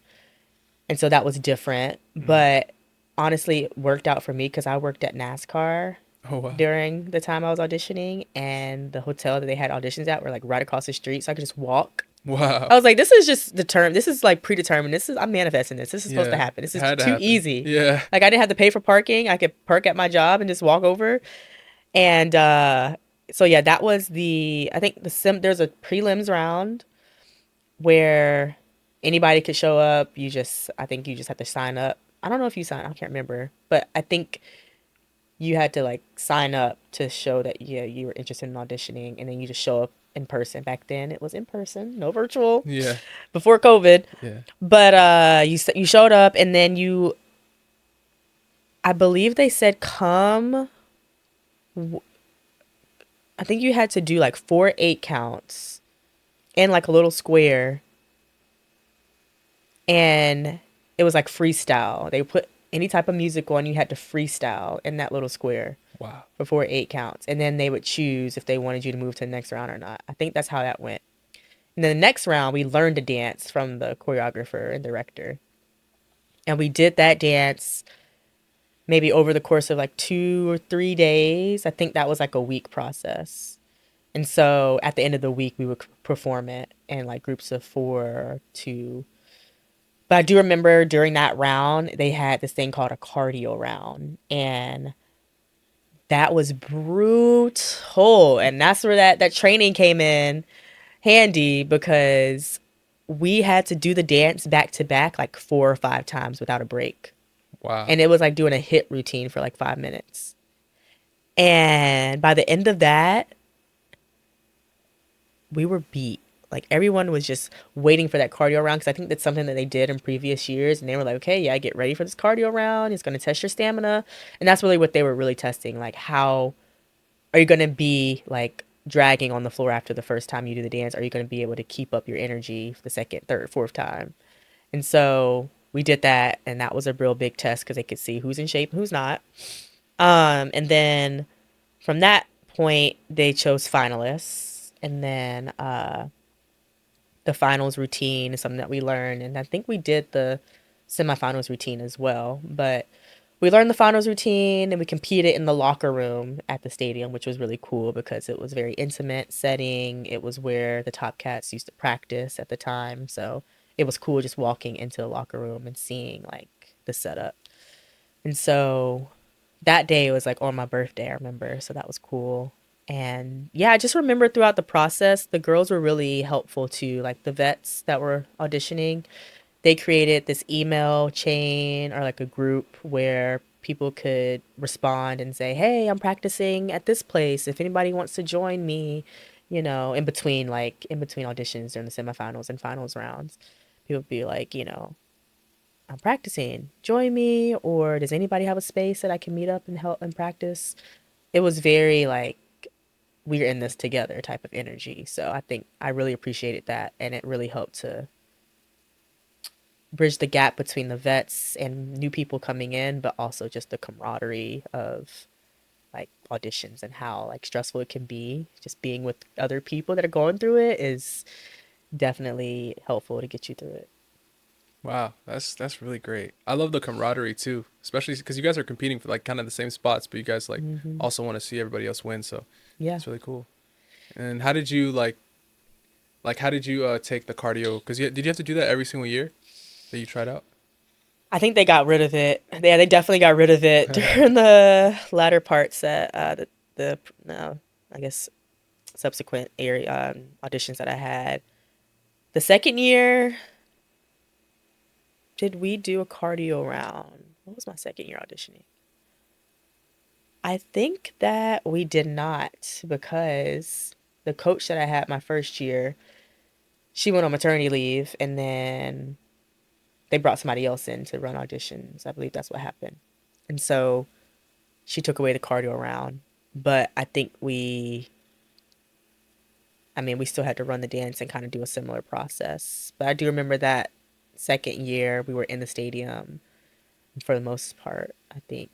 And so that was different. Mm. But honestly, it worked out for me because I worked at NASCAR Oh wow. during the time I was auditioning, and the hotel that they had auditions at were like right across the street, so I could just walk. I Wow. was like, this is just determined. This is like predetermined. I'm manifesting this. This is supposed to Yeah. happen. This It is had to too happen. easy. Yeah. Like I didn't have to pay for parking. I could park at my job and just walk over. And so yeah, that was I think there's a prelims round where anybody could show up. I think you just have to sign up. I don't know if you sign, I can't remember, but I think you had to like sign up to show that yeah, you were interested in auditioning, and then you just show up in person. Back then it was in person, no virtual, Yeah. before COVID. Yeah. But you showed up, and then I believe they said come. I think you had to do like 4 8 counts in like a little square, and it was like freestyle. They put any type of music on, you had to freestyle in that little square Wow. before 8 counts, and then they would choose if they wanted you to move to the next round or not. I think that's how that went. And then the next round, we learned to dance from the choreographer and director, and we did that dance maybe over the course of like 2 or 3 days. I think that was like a week process. And so at the end of the week, we would perform it in like groups of 4 2. But I do remember during that round, they had this thing called a cardio round. And that was brutal. And that's where that training came in handy because we had to do the dance back to back like 4 or 5 times without a break. And Wow. it was like doing a hit routine for like 5 minutes. And by the end of that, we were beat. Like everyone was just waiting for that cardio round because I think that's something that they did in previous years, and they were like, "Okay, yeah, get ready for this cardio round. It's going to test your stamina," and that's really what they were really testing. Like, how are you going to be like dragging on the floor after the first time you do the dance? Are you going to be able to keep up your energy for the second, third, fourth time? And so we did that, and that was a real big test because they could see who's in shape and who's not. And then from that point, they chose finalists, and then the finals routine is something that we learned, and I think we did the semifinals routine as well. But we learned the finals routine, and we competed in the locker room at the stadium, which was really cool because it was very intimate setting. It was where the Top Cats used to practice at the time, so it was cool just walking into the locker room and seeing like the setup. And so that day was like on my birthday, I remember. So that was cool. And yeah, I just remember throughout the process, the girls were really helpful too. Like the vets that were auditioning, they created this email chain or like a group where people could respond and say, "Hey, I'm practicing at this place. If anybody wants to join me, in between auditions during the semifinals and finals rounds, people would be like, I'm practicing. Join me, or does anybody have a space that I can meet up and help and practice?" It was very like we're in this together type of energy. So I think I really appreciated that, and it really helped to bridge the gap between the vets and new people coming in, but also just the camaraderie of like auditions and how like stressful it can be. Just being with other people that are going through it is definitely helpful to get you through it. Wow, that's really great. I love the camaraderie too, especially because you guys are competing for like kind of the same spots, but you guys like also want to see everybody else win. So Yeah. it's really cool. And how did you how did you take the cardio? Because did you have to do that every single year that you tried out? I think they got rid of it. Yeah, they definitely got rid of it during the latter parts that the no, I guess subsequent area auditions that I had. The second year, did we do a cardio round? What was my second year auditioning? I think that we did not because the coach that I had my first year, she went on maternity leave and then they brought somebody else in to run auditions. I believe that's what happened. And so she took away the cardio round. But we still had to run the dance and kind of do a similar process. But I do remember that second year we were in the stadium for the most part, I think.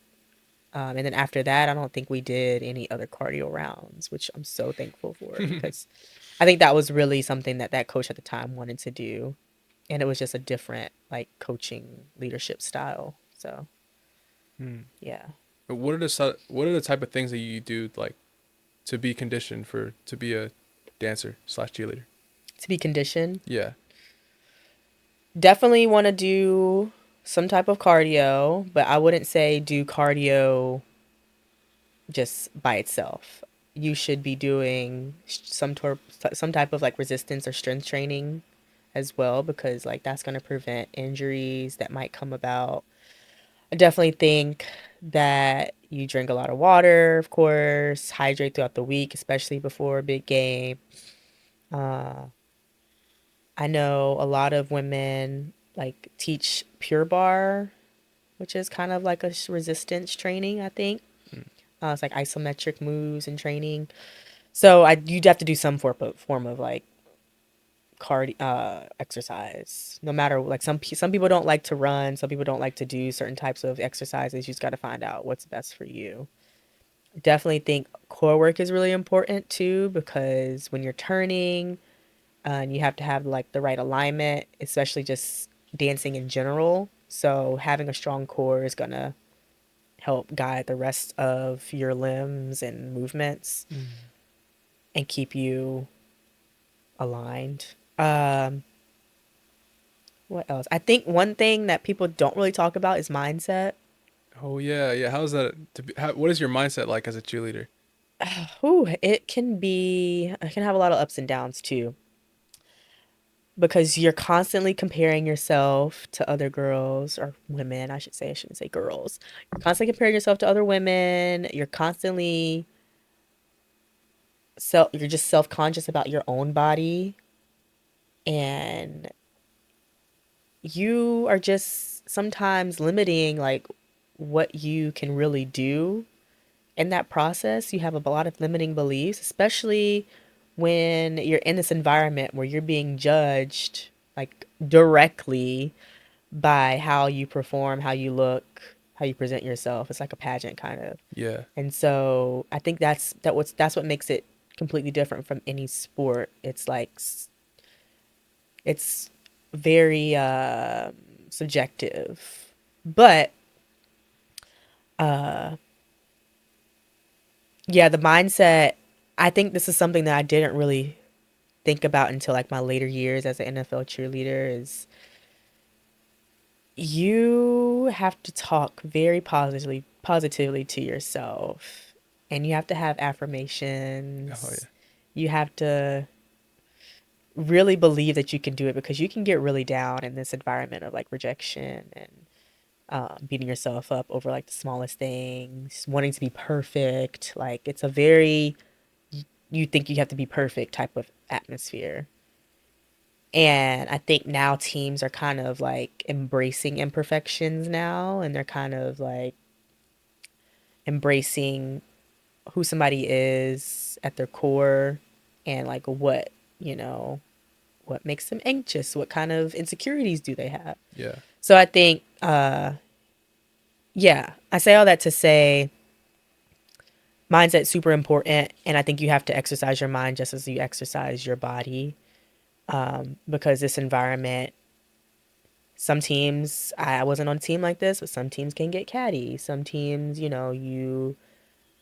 And then after that, I don't think we did any other cardio rounds, which I'm so thankful for because I think that was really something that that coach at the time wanted to do. And it was just a different like coaching leadership style. So, yeah. But what are the type of things that you do like to be conditioned for to be a dancer slash cheerleader? To be conditioned, Yeah. definitely want to do some type of cardio, but I wouldn't say do cardio just by itself. You should be doing some type of like resistance or strength training as well because like that's going to prevent injuries that might come about. I definitely think that you drink a lot of water, of course, hydrate throughout the week, especially before a big game. Uh, I know a lot of women like teach Pure Bar, which is kind of like a resistance training, I think. It's like isometric moves and training. So you'd have to do some form of like exercise. No matter like some people don't like to run, some people don't like to do certain types of exercises. You just got to find out what's best for you. Definitely think core work is really important too because when you're turning, and you have to have like the right alignment, especially just dancing in general. So having a strong core is gonna help guide the rest of your limbs and movements and keep you aligned. What else? I think one thing that people don't really talk about is mindset. Oh yeah, yeah. How's that what is your mindset like as a cheerleader? Ooh, it can have a lot of ups and downs too. Because you're constantly comparing yourself to other girls or women, I should say. I shouldn't say girls. You're constantly comparing yourself to other women. You're just self-conscious about your own body, and you are just sometimes limiting like what you can really do in that process. You have a lot of limiting beliefs, especially when you're in this environment where you're being judged like directly by how you perform, how you look, how you present yourself. It's like a pageant kind of. Yeah. And so I think that's what makes it completely different from any sport. It's like it's very subjective. But yeah, the mindset, I think this is something that I didn't really think about until like my later years as an NFL cheerleader is you have to talk very positively to yourself, and you have to have Oh affirmations. yeah. You have to really believe that you can do it, because you can get really down in this environment of like rejection and beating yourself up over like the smallest things, wanting to be perfect. Like it's a very, you think you have to be perfect type of atmosphere. And I think now teams are kind of like embracing imperfections now, and they're kind of like embracing who somebody is at their core, and like what, you know, what makes them anxious, what kind of insecurities do they have. Yeah. So I think yeah, I say all that to say mindset's super important, and I think you have to exercise your mind just as you exercise your body, because this environment, some teams, I wasn't on a team like this, but some teams can get catty. Some teams, you know, you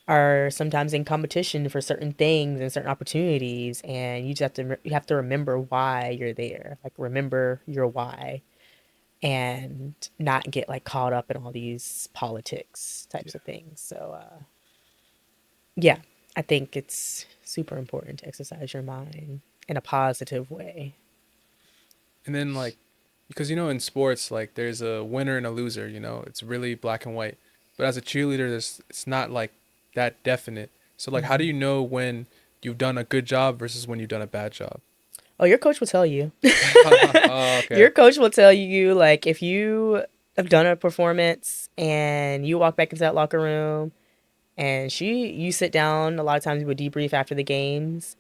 are sometimes in competition for certain things and certain opportunities, and you just have to remember why you're there. Like remember your why, and not get like caught up in all these politics types Yeah. of things. So yeah, I think it's super important to exercise your mind in a positive way. And then like, because you know in sports like there's a winner and a loser. You know, it's really black and white. But as a cheerleader, it's not like that definite. So like, how do Mhm. you know when you've done a good job versus when you've done a bad job? Oh, your coach will tell you. Oh, okay. Your coach will tell you, like, if you have done a performance and you walk back into that locker room, and you sit down, a lot of times we would debrief after the games,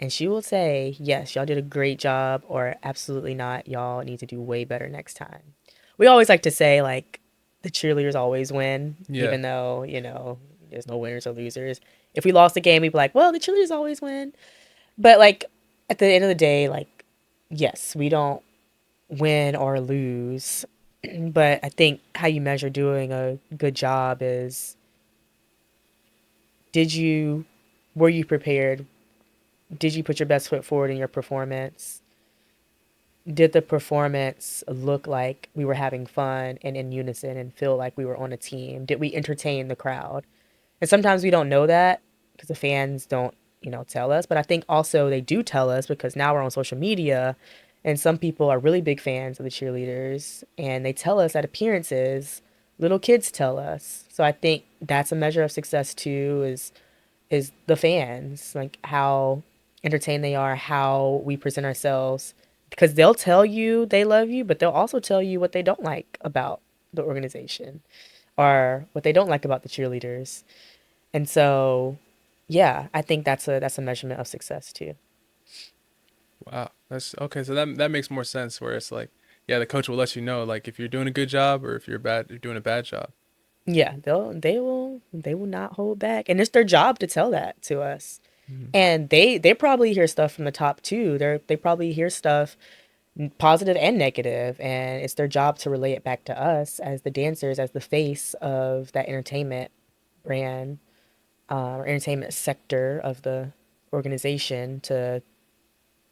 and she will say, yes, y'all did a great job, or absolutely not, y'all need to do way better next time. We always like to say, like, the cheerleaders always win, Yeah. even though, you know, there's no winners or losers. If we lost a game, we'd be like, well, the cheerleaders always win. But, like, at the end of the day, like, yes, we don't win or lose. But I think how you measure doing a good job is, did you, were you prepared? Did you put your best foot forward in your performance? Did the performance look like we were having fun and in unison and feel like we were on a team? Did we entertain the crowd? And sometimes we don't know that because the fans don't, you know, tell us. But I think also they do tell us, because now we're on social media, and some people are really big fans of the cheerleaders, and they tell us at appearances. Little kids tell us. So I think that's a measure of success too, is the fans, like how entertained they are, how we present ourselves, because they'll tell you they love you, but they'll also tell you what they don't like about the organization, or what they don't like about the cheerleaders. And so, yeah, I think that's a measurement of success too. Wow. That's okay. So that makes more sense. Where it's like, yeah, the coach will let you know like if you're doing a good job or if you're doing a bad job. Yeah, they will not hold back, and it's their job to tell that to us. Mhm. And they probably hear stuff from the top too. They probably hear stuff positive and negative, and it's their job to relay it back to us as the dancers, as the face of that entertainment brand, or entertainment sector of the organization, to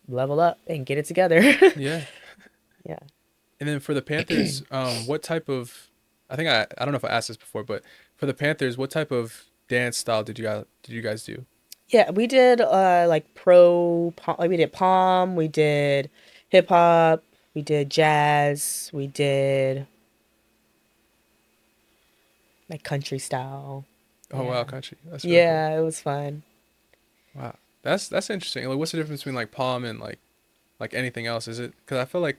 level up and get it together. Yeah. Yeah. And then for the Panthers, what type of I think I don't know if I asked this before, but for the Panthers, what type of dance style did you guys do? Yeah, we did like like we did pom, we did hip hop, we did jazz, we did like country style. Oh wow, Yeah. country. That's really cool. Yeah, it was fun. Wow. That's interesting. Like what's the difference between like palm and like anything else? Is it cuz I feel like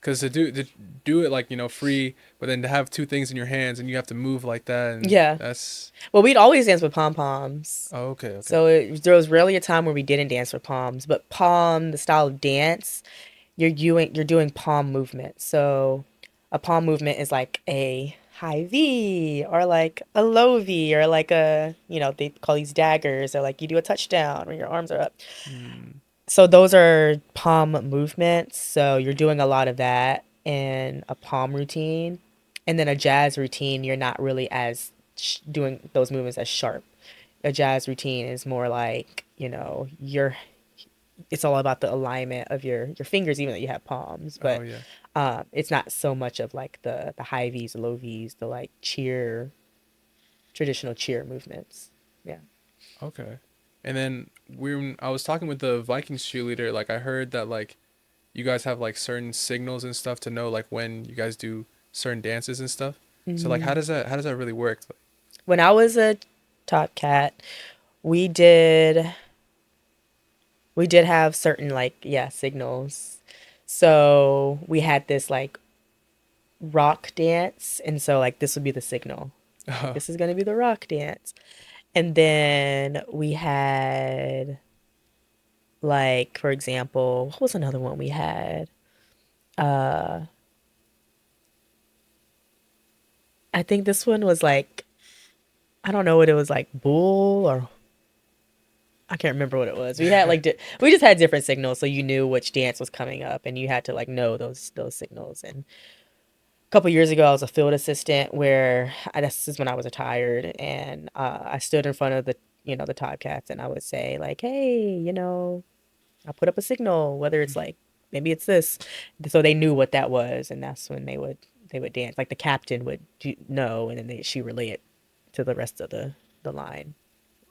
cuz to do it like, you know, free, but then to have two things in your hands and you have to move like that and Yeah. that's Well, we'd always dance with pom poms. oh, okay, okay. So there was rarely a time where we didn't dance with palms. But palm, the style of dance, you're doing palm movement. So a palm movement is like a high V, or like a low V, or like a, they call these daggers, or like you do a touchdown when your arms are up. Mm, So those are palm movements. So you're doing a lot of that in a palm routine. And then a jazz routine, you're not really as doing those movements as sharp. A jazz routine is more like, it's all about the alignment of your fingers, even though you have palms. Oh But yeah. it's not so much of like the high V's, the low V's, the like cheer, traditional cheer movements. Yeah. Okay. And then when I was talking with the Vikings cheerleader, like I heard that like you guys have like certain signals and stuff to know like when you guys do certain dances and stuff. So like Hmm. how does that really work? When I was a top cat, we did we did have certain like yeah signals. So we had this like rock dance, and so like this would be the signal. Like Oh, this is gonna be the rock dance. And then we had like for example, what was another one we had? Uh I think this one was like I don't know what it was like bull or I can't remember what it was. We had like we just had different signals so you knew which dance was coming up and you had to like know those signals. And a couple years ago I was a field assistant where this is when I was retired and I stood in front of the the top cats and I would say like, "Hey, I put up a signal, whether it's like maybe it's this." So they knew what that was, and that's when they would dance. Like the captain would know, and then she relay it to the rest of the line.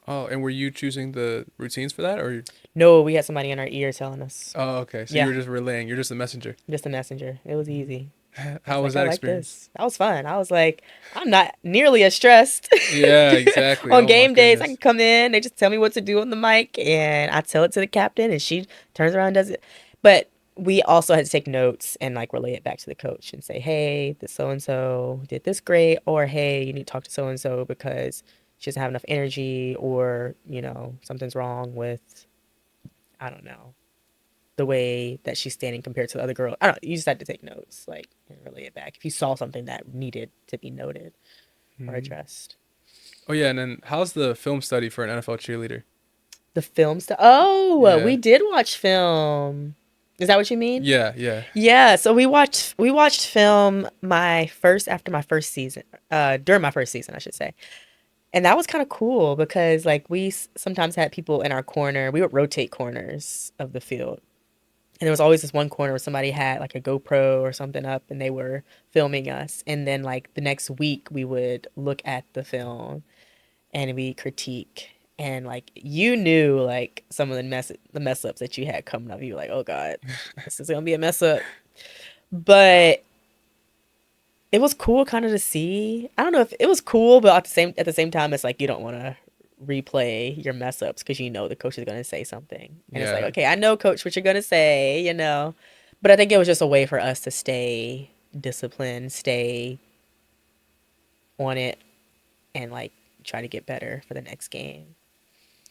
oh, and were you choosing the routines for that, or? No, we had somebody in our ear telling us. Oh, okay. So you Yeah, were just relaying. You're just a messenger. just a messenger. It was easy. I How was was like, I that like experience? this. That was fun. I was like, I'm not nearly as stressed. Yeah, exactly. On Oh my game days, I can goodness. come in, they just tell me what to do on the mic, and I tell it to the captain, and she turns around and does it. But we also had to take notes and like relay it back to the coach and say, hey, this so and so did this great, or hey, you need to talk to so and so because she doesn't have enough energy, or something's wrong with I don't know the way that she's standing compared to the other girl. I don't know. You just had to take notes, like, and relay it back if you saw something that needed to be noted or Hmm. addressed. Oh yeah, and then how's the film study for an NFL cheerleader? The film stuff. Oh, Yeah. we did watch film. Is that what you mean? Yeah, yeah. Yeah. So we watched film after my first season. During my first season, I should say. And that was kind of cool because like we sometimes had people in our corner. We would rotate corners of the field. And there was always this one corner where somebody had like a GoPro or something up and they were filming us. And then like the next week we would look at the film and we critique. And like you knew like some of the mess ups that you had coming up. You were like, oh God, this is gonna be a mess up. But it was cool kind of to see. I don't know if it was cool, but at the same time it's like you don't wanna replay your mess ups because you know the coach is gonna say something. And it's like, Yeah. okay, I know coach what you're gonna say. But I think it was just a way for us to stay disciplined, stay on it, and like try to get better for the next game.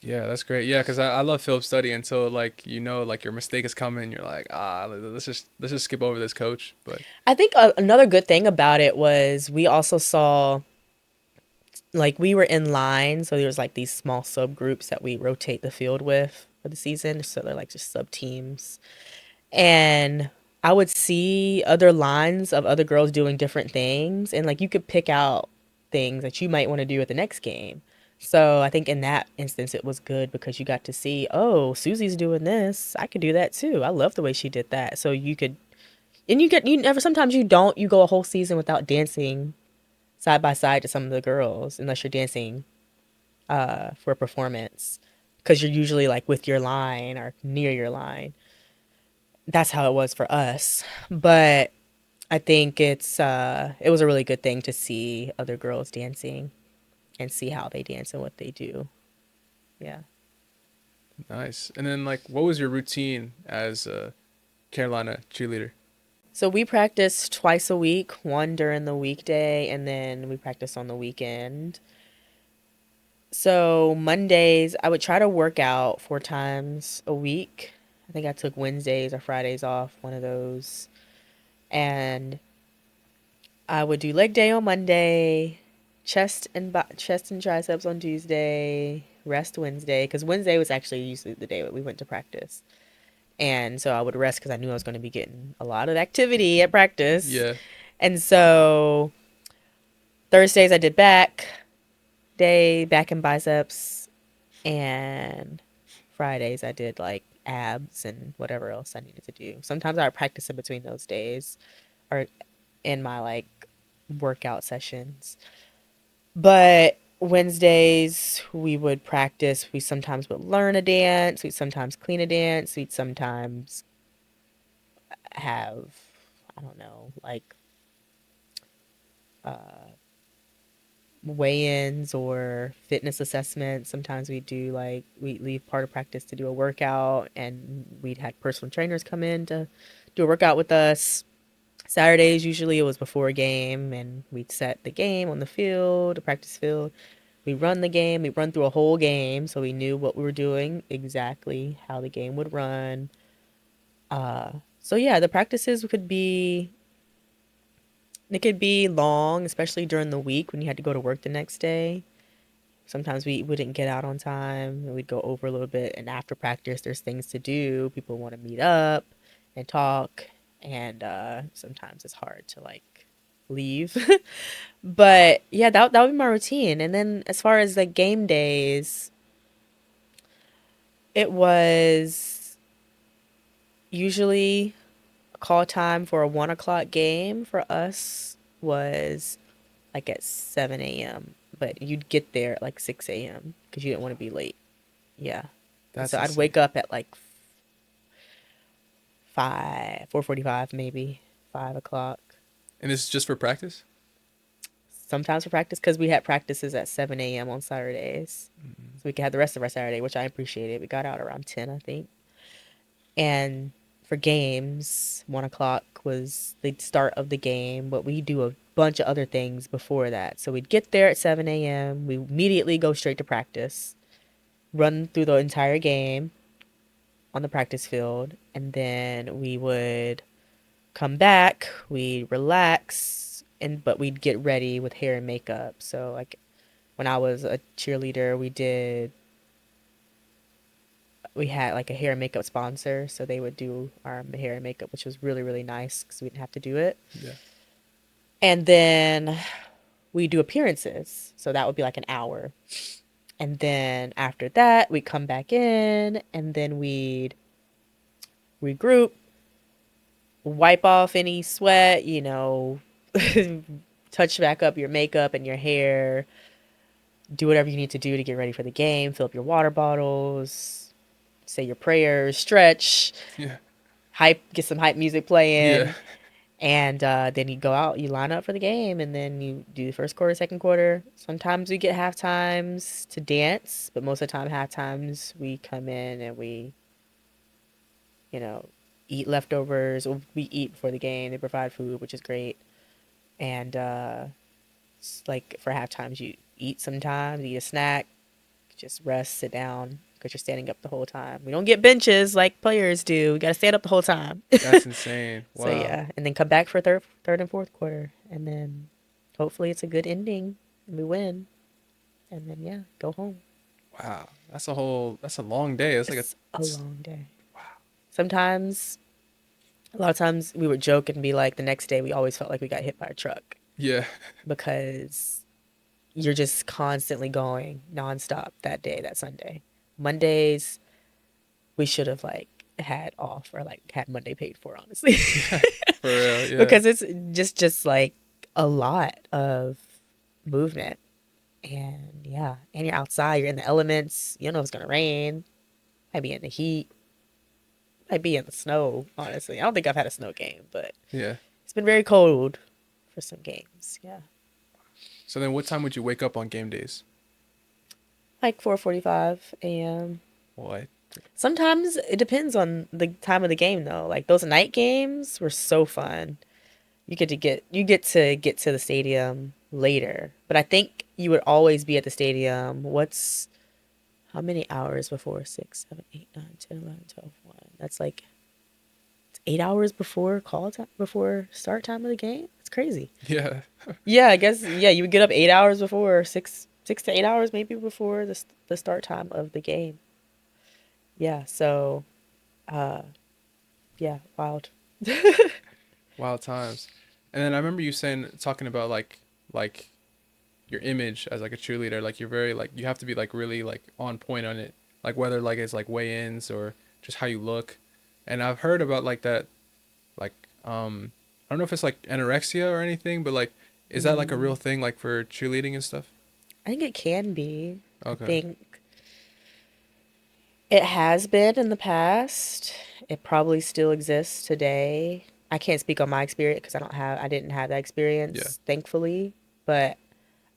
Yeah, that's great. Yeah, because I love film study until like like your mistake is coming. You're like, let's just skip over this, coach. But I think another good thing about it was we also saw like we were in line, so there was like these small subgroups that we rotate the field with for the season. So they're like just sub teams. And I would see other lines of other girls doing different things, and like you could pick out things that you might want to do at the next game. So I think in that instance it was good because you got to see, oh, Susie's doing this. I could do that too. I love the way she did that. So you could, and you never sometimes you go a whole season without dancing side by side to some of the girls unless you're dancing for a performance because you're usually like with your line or near your line. That's how it was for us. But I think it was a really good thing to see other girls dancing and see how they dance and what they do. Yeah. nice. And then like, what was your routine as a Carolina cheerleader? So we practice twice a week, one during the weekday and then we practice on the weekend. So Mondays, I would try to work out 4 times a week. I think I took Wednesdays or Fridays off, one of those. And I would do leg day on Monday, chest and triceps on Tuesday, rest Wednesday because Wednesday was actually usually the day that we went to practice. And so I would rest because I knew I was going to be getting a lot of activity at practice. Yeah. And so Thursdays I did back and biceps, and Fridays I did like abs and whatever else I needed to do. Sometimes I would practice in between those days or in my like workout sessions. But Wednesdays we would practice. We sometimes would learn a dance. We'd sometimes clean a dance. We'd sometimes have, I don't know, like weigh-ins or fitness assessments. Sometimes we do like we leave part of practice to do a workout, and we'd had personal trainers come in to do a workout with us. Saturdays usually it was before a game, and we'd set the game on the field, the practice field. We run the game. We run through a whole game, so we knew what we were doing, exactly how the game would run. So yeah, the practices could be long, especially during the week when you had to go to work the next day. Sometimes we wouldn't get out on time and we'd go over a little bit. And after practice, there's things to do. People want to meet up and talk. And sometimes it's hard to like leave. But yeah, that would be my routine. And then as far as like game days, it was usually call time for a 1 o'clock game for us was like at 7 a.m. But you'd get there at like 6 a.m. because you didn't want to be late. Yeah. And That's so I'd insane. wake up at like 4:45 maybe, 5 o'clock. And this is just for practice? Sometimes for practice because we had practices at 7 a.m. on Saturdays. So we could have the rest of our Saturday, which I appreciated. We got out around 10, I think. And for games, 1 o'clock was the start of the game, but we do a bunch of other things before that. So we'd get there at 7 a.m. We immediately go straight to practice, run through the entire game on the practice field, and then we would come back, we'd relax, and but we'd get ready with hair and makeup. So like when I was a cheerleader, we had like a hair and makeup sponsor, so they would do our hair and makeup, which was really really nice because we didn't have to do it. Yeah. And then we do appearances, so that would be like an hour. And then after that, we come back in, and then we'd regroup, wipe off any sweat, touch back up your makeup and your hair, do whatever you need to do to get ready for the game, fill up your water bottles, say your prayers, stretch, Yeah. get some hype music Yeah. playing, and then you go out, you line up for the game, and then you do the first quarter, second quarter. Sometimes we get half times to dance, but most of the time, half times we come in and we, you know, eat leftovers. Or we eat before the game. They provide food, which is great. And like for half times, you eat sometimes, eat a snack, just rest, sit down, because you're standing up the whole time. We don't get benches like players do. We got to stand up the whole time. That's insane. So Wow. yeah, and then come back for third and fourth quarter, and then hopefully it's a good ending and we win, and then yeah, go home. Wow. That's a long day. It's like It's a long day. Sometimes, a lot of times we would joke and be like, the next day we always felt like we got hit by a truck yeah. because you're just constantly going nonstop that day, that Sunday. Mondays we should have like had off or like had Monday paid for, honestly. For real. Yeah. Because it's just like a lot of movement. And yeah, and you're outside, you're in the elements, you don't know if it's gonna rain, might be in the heat, might be in the snow, honestly. I don't think I've had a snow game, but Yeah. it's been very cold for some games. Yeah. So then what time would you wake up on game days? Like 4:45 a.m. What? Sometimes it depends on the time of the game though. Like those night games were so fun. You get to the stadium later. But I think you would always be at the stadium. How many hours before? 6, 7, 8, 9, 10, 11, 12, 1. That's like it's 8 hours before call time, before start time of the game. It's crazy. Yeah. Yeah, I guess yeah, you would get up 8 hours before, 6 to 8 hours maybe before the start time of the game. Yeah, so uh yeah, wild. Wild times. And then I remember you talking about like your image as like a cheerleader, like you're very like you have to be like really like on point on it. like whether like it's like weigh-ins or just how you look. And I've heard about like that, like I don't know if it's like anorexia or anything, but like is that like a real thing like for cheerleading and stuff? I think it can be. I Okay. think it has been in the past. It probably still exists today. I can't speak on my experience because I didn't have that Yeah. experience, thankfully. But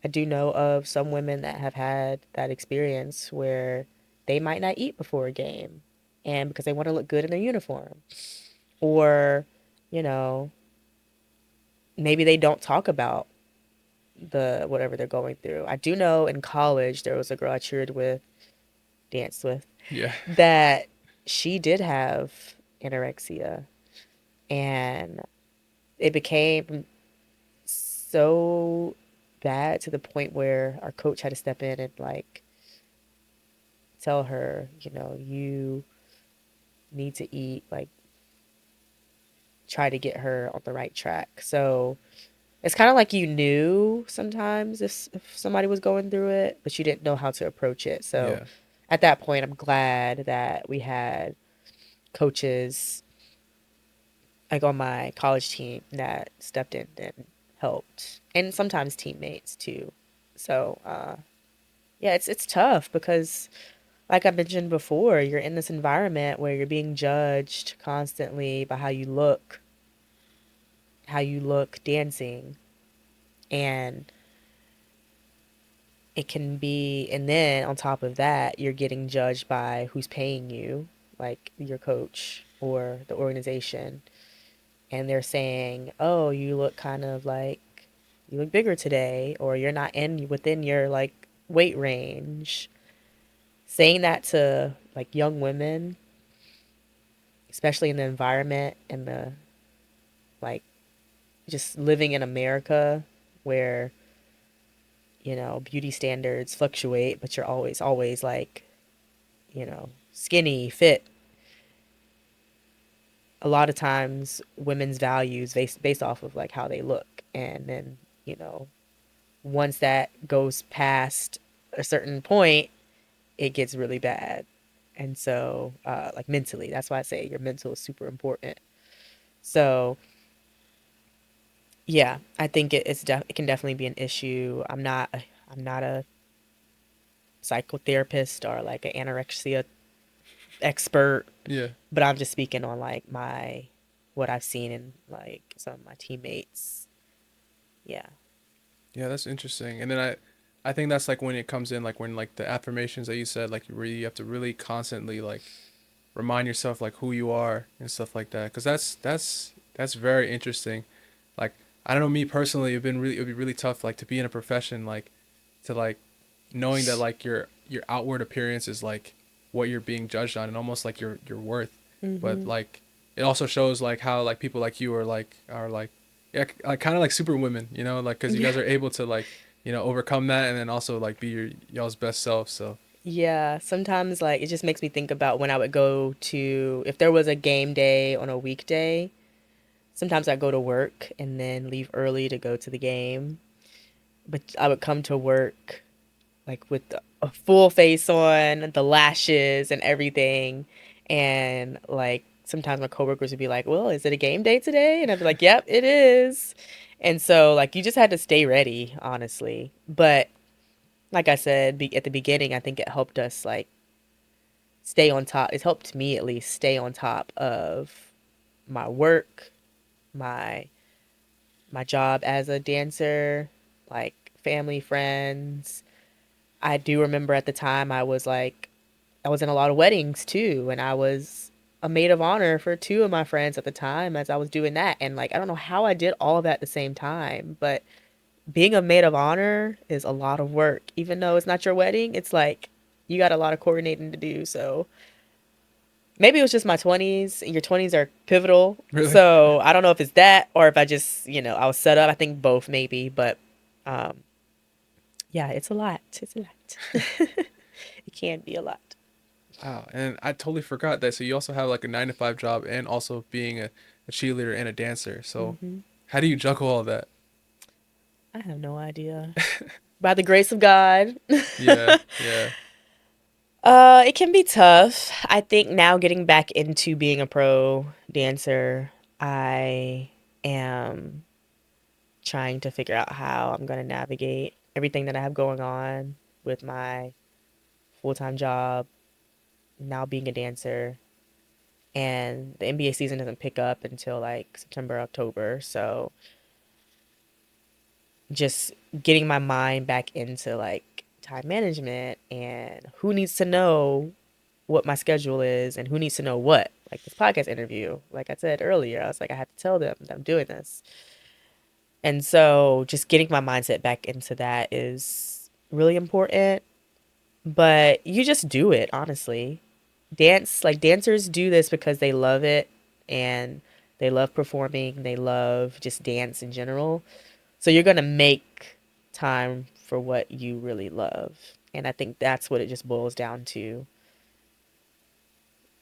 I do know of some women that have had that experience where they might not eat before a game and because they want to look good in their uniform. Or, you know, maybe they don't talk about the whatever they're going through. I do know in college there was a girl I cheered with, danced with, Yeah. that she did have anorexia and it became so bad to the point where our coach had to step in and like tell her, you need to eat, like try to get her on the right track. So it's kind of like you knew sometimes if somebody was going through it, but you didn't know how to approach it. So Yeah. at that point, I'm glad that we had coaches like on my college team that stepped in and helped, and sometimes teammates too. So yeah, it's tough because, like I mentioned before, you're in this environment where you're being judged constantly by how you look dancing, and it can be, and then on top of that, you're getting judged by who's paying you, like your coach or the organization, and they're saying, "Oh, you look kind of like you look bigger today," or "You're not in within your like weight range." Saying that to like young women, especially in the environment and the like just living in America where, beauty standards fluctuate, but you're always like, skinny, fit. A lot of times women's values based off of like how they look. And then, you know, once that goes past a certain point, it gets really bad. And so, like mentally, that's why I say your mental is super important. So, yeah, I think it can definitely be an issue. I'm not a psychotherapist or like an anorexia expert, Yeah. but I'm just speaking on like my what I've seen in like some of my teammates. Yeah. Yeah, that's interesting. And then I think that's like when it comes in, like when like the affirmations that you said, like you have to really constantly like remind yourself like who you are and stuff like that. Because that's very interesting. Like I don't know, me personally, it'd be really tough like to be in a profession like to like knowing that like your outward appearance is like what you're being judged on and almost like your worth. But Mhm. like it also shows like how like people like you are like yeah, like kind of like super women, like because you Yeah. guys are able to like overcome that and then also like be y'all's best self. So Yeah, sometimes like it just makes me think about when I would go to if there was a game day on a weekday, sometimes I go to work and then leave early to go to the game. But I would come to work like with a full face on, the lashes and everything. And like sometimes my coworkers would be like, "Well, is it a game day today?" And I'd be like, "Yep, it is." And so like you just had to stay ready, honestly. But like I said, at the beginning, I think it helped us like stay on top. It's helped me at least stay on top of my work, my my job as a dancer, like family, friends. I do remember at the time I was in a lot of weddings too, and I was a maid of honor for two of my friends at the time as I was doing that. And like I don't know how I did all of that at the same time, but being a maid of honor is a lot of work. Even though it's not your wedding, it's like you got a lot of coordinating to do. So maybe it was just my 20s. Your 20s are pivotal. really, So I don't know if it's that or if I just, I was set up. I think both maybe, but um yeah, it's a lot. It's a lot. It can be a lot. wow. And I totally forgot that. So you also have like a 9 to 5 job and also being a cheerleader and a dancer. So Hmm. how do you juggle all that? I have no idea. By the grace of God. Yeah, yeah, It can be tough. I think now getting back into being a pro dancer, I am trying to figure out how I'm going to navigate everything that I have going on with my full-time job, now being a dancer, and the NBA season doesn't pick up until like September, October. So just getting my mind back into like time management and who needs to know what my schedule is and who needs to know what. Like this podcast interview, like I said earlier, I was like, I have to tell them that I'm doing this. And so just getting my mindset back into that is really important. But you just do it, honestly. Dance, like dancers do this because they love it and they love performing, they love just dance in general. So you're going to make time for what you really love. And I think that's what it just boils down to.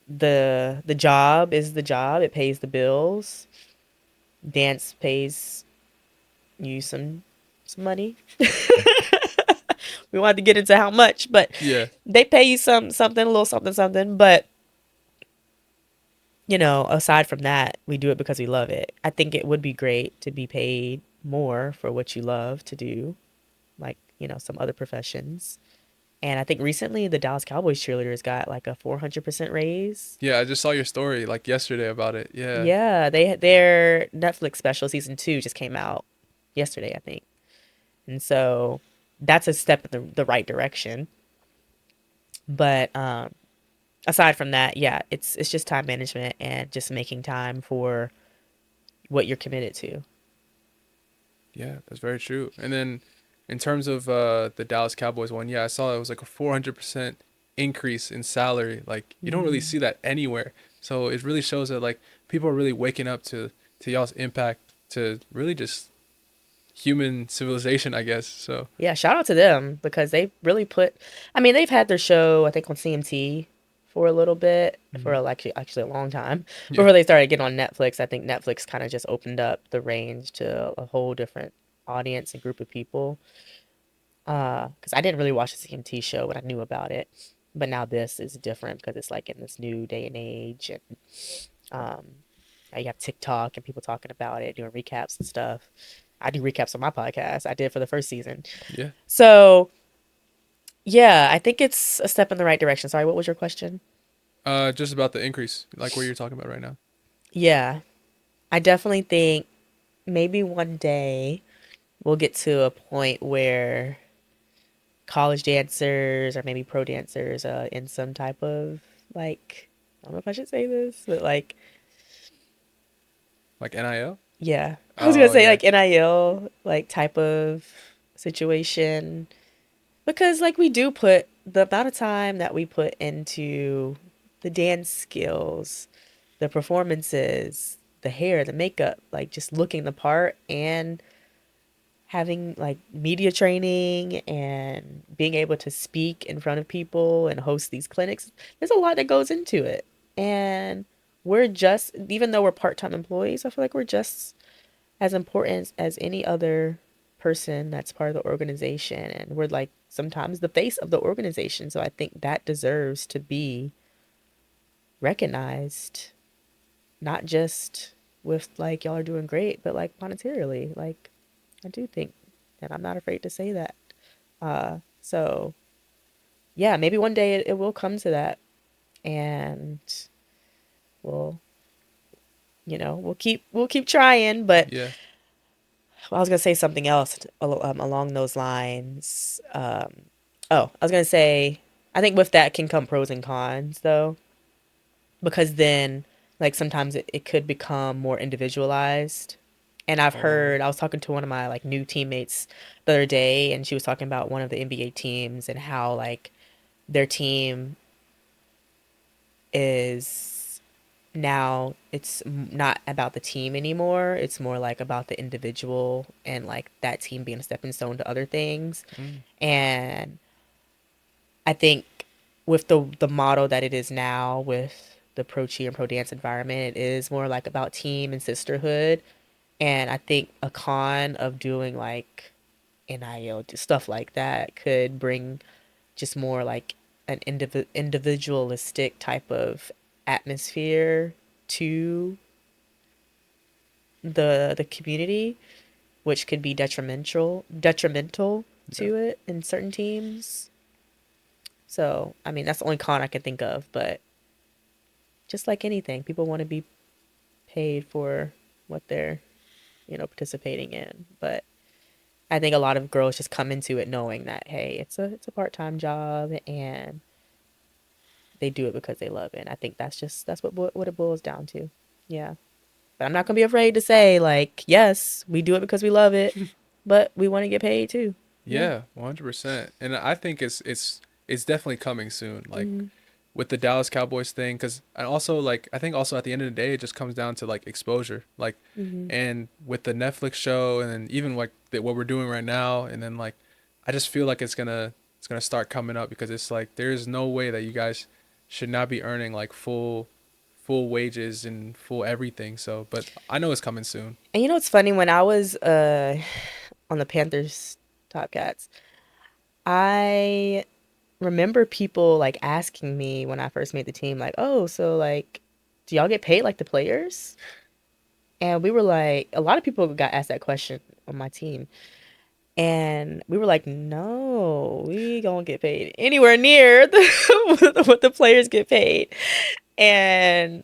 The job is the job. It pays the bills. Dance pays you some money. We wanted to get into how much, but Yeah. they pay you something, a little something something, but aside from that, we do it because we love it. I think it would be great to be paid more for what you love to do, like, some other professions. And I think recently the Dallas Cowboys cheerleaders got like a 400% raise. Yeah, I just saw your story like yesterday about it. Yeah. Yeah, their Netflix special season 2 just came out yesterday, I think. And so that's a step in the right direction. But aside from that, yeah, it's just time management and just making time for what you're committed to. Yeah, that's very true. And then in terms of the Dallas Cowboys one, yeah, I saw it was like a 400% increase in salary. Like you don't really Mm. see that anywhere. So it really shows that like people are really waking up to y'all's impact to really just human civilization, I guess. So Yeah, shout out to them because they really I mean, they've had their show, I think, on CMT for a little bit, for mhm. actually a long time Yeah. before they started getting on Netflix. I think Netflix kind of just opened up the range to a whole different audience and group of people. Because I didn't really watch the CMT show when I knew about it, but now this is different because it's like in this new day and age, and um, now you have TikTok and people talking about it, doing recaps and stuff. I do recaps on my podcast. I did for the first season. Yeah. So yeah, I think it's a step in the right direction. Sorry, what was your question? Just about the increase, like what you're talking about right now. Yeah, I definitely think maybe one day we'll get to a point where college dancers or maybe pro dancers in some type of like, I don't know if I should say this, but like, Like NIL? yeah, I was gonna Oh say yeah. like NIL like type of situation because like we do put the amount of time that we put into the dance skills, the performances, the hair, the makeup, like just looking the part and having like media training and being able to speak in front of people and host these clinics. There's a lot that goes into it. And we're just, even though we're part-time employees, I feel like we're just as important as any other person that's part of the organization. And we're like sometimes the face of the organization. So I think that deserves to be recognized, not just with like y'all are doing great, but like monetarily. Like I do think, and I'm not afraid to say that. So yeah, maybe one day it will come to that, and we'll, we'll keep trying. But Yeah. I was gonna say something else along those lines. Oh, I was gonna say, I think with that can come pros and cons though, because then like sometimes it could become more individualized. And Oh. I was talking to one of my like new teammates the other day, and she was talking about one of the NBA teams and how like their team is now it's not about the team anymore. It's more like about the individual and like that team being a stepping stone to other things. Mm. And I think with the model that it is now with the pro cheer and pro dance environment, it is more like about team and sisterhood. And I think a con of doing like NIL stuff like that could bring just more like an individualistic type of atmosphere to the community, which could be detrimental Yeah. to it in certain teams. So, I mean, that's the only con I can think of, but just like anything, people want to be paid for what they're, participating in. But I think a lot of girls just come into it knowing that, hey, it's a part-time job and they do it because they love it. And I think that's what it boils down to. Yeah. But I'm not gonna be afraid to say, like, yes, we do it because we love it, but we want to get paid too. Yeah. Yeah, 100%. And I think it's definitely coming soon. Like Hmm. with the Dallas Cowboys thing, because and also like I think also at the end of the day it just comes down to like exposure, like, Hmm. and with the Netflix show and then even like what we're doing right now, and then like I just feel like it's gonna start coming up because it's like there's no way that you guys should not be earning like full wages and full everything. So, but I know it's coming soon. And it's funny, when I was on the Panthers Top Cats, I remember people like asking me when I first made the team, like, oh, so like, do y'all get paid like the players? And we were like, a lot of people got asked that question on my team. And we were like, no, we don't get paid anywhere near what the players get paid. And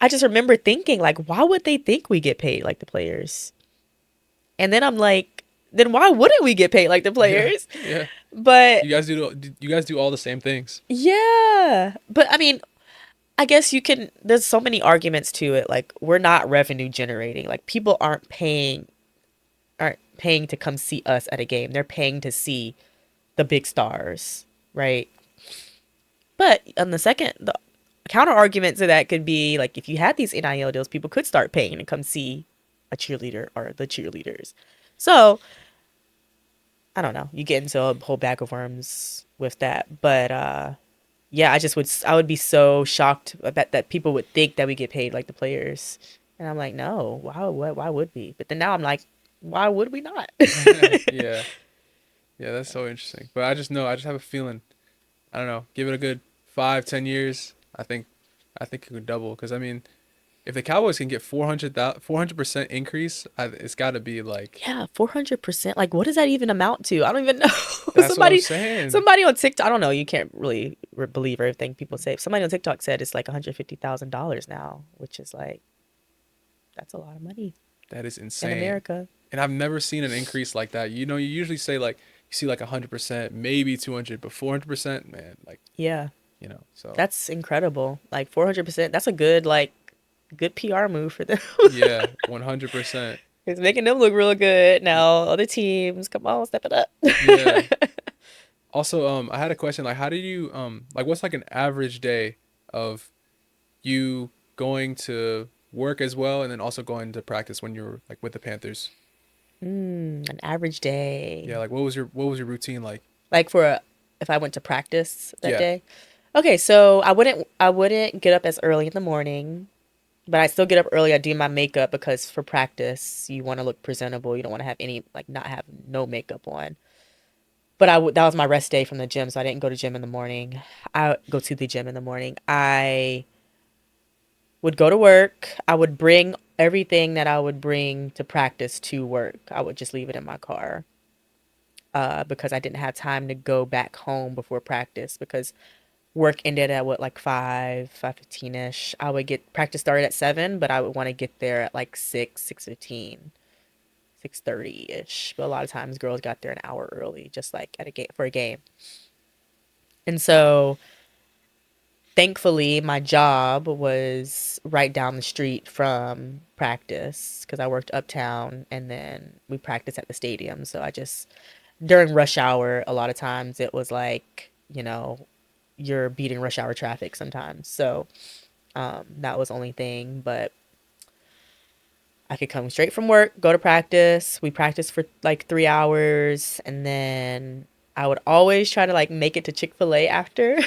I just remember thinking, like, why would they think we get paid like the players? And then I'm like, then why wouldn't we get paid like the Yeah, players? yeah. But You guys do all the same things. yeah, but I mean, I guess there's so many arguments to it. Like, we're not revenue generating. Like, people aren't paying to come see us at a game. They're paying to see the big stars, right? But on the counter argument to that could be like, if you had these NIL deals, people could start paying to come see a cheerleader or the cheerleaders. So I don't know. You get into a whole bag of worms with that, but yeah, I would be so shocked that people would think that we get paid like the players, and I'm like, no, why would we? But then now I'm like, why would we not? Yeah. Yeah, that's so interesting. But I just know, I just have a feeling. I don't know. Give it a good 5, 10 years. I think it could double. Because I mean, if the Cowboys can get 400% increase, it's got to be like. Yeah, 400%. Like, what does that even amount to? I don't even know. That's what I'm somebody, saying. somebody on TikTok. I don't know. You can't really believe everything people say. Somebody on TikTok said it's like $150,000 now, which is like, that's a lot of money That is in insane. America. And I've never seen an increase like that. You know, you usually say like you see like 100%, maybe 200, but 400%, man, like, Yeah, so that's incredible. Like 400%. That's a good PR move for them. yeah, 100%. It's making them look real good. Now, other teams, come on, step it up. Yeah. Also, I had a question. Like, how do you, like, what's like an average day of you going to work as well, and then also going to practice when you're like with the Panthers? An average Yeah, day. like what was your routine like? Like, if I went to practice that Yeah. day. Okay, so I wouldn't get up as early in the morning, but I still get up early. I do my makeup because for practice, you want to look presentable. You don't want to have any, like, not have no makeup on. But that was my rest day from the gym, so I didn't go to gym in the morning. I go to the gym in the morning. I would go to work. I would bring everything that I would bring to practice to work. I would just leave it in my car, because I didn't have time to go back home before practice because work ended at what, like 5:15 ish. I would get practice started at 7, but I would want to get there at like 6:15, 6:30 ish. But a lot of times girls got there an hour early, just like at a game for a game. And so thankfully my job was right down the street from practice because I worked uptown and then we practiced at the stadium. So I just, during rush hour, a lot of times it was like, you're beating rush hour traffic sometimes. So that was the only thing. But I could come straight from work, go to practice. We practiced for like 3 hours, and then I would always try to like make it to Chick-fil-A after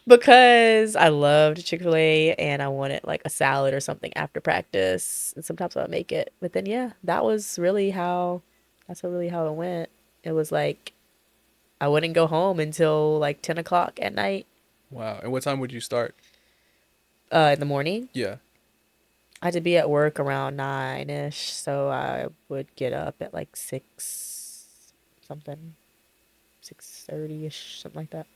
because I loved Chick-fil-A and I wanted like a salad or something after practice. And sometimes I would make it. But then yeah, that's really how it went. It was like I wouldn't go home until like 10 o'clock at night, Wow. And what time would you start? in the morning. Yeah. I had to be at work around 9-ish, so I would get up at like 6 something, 6:30-ish, something like that.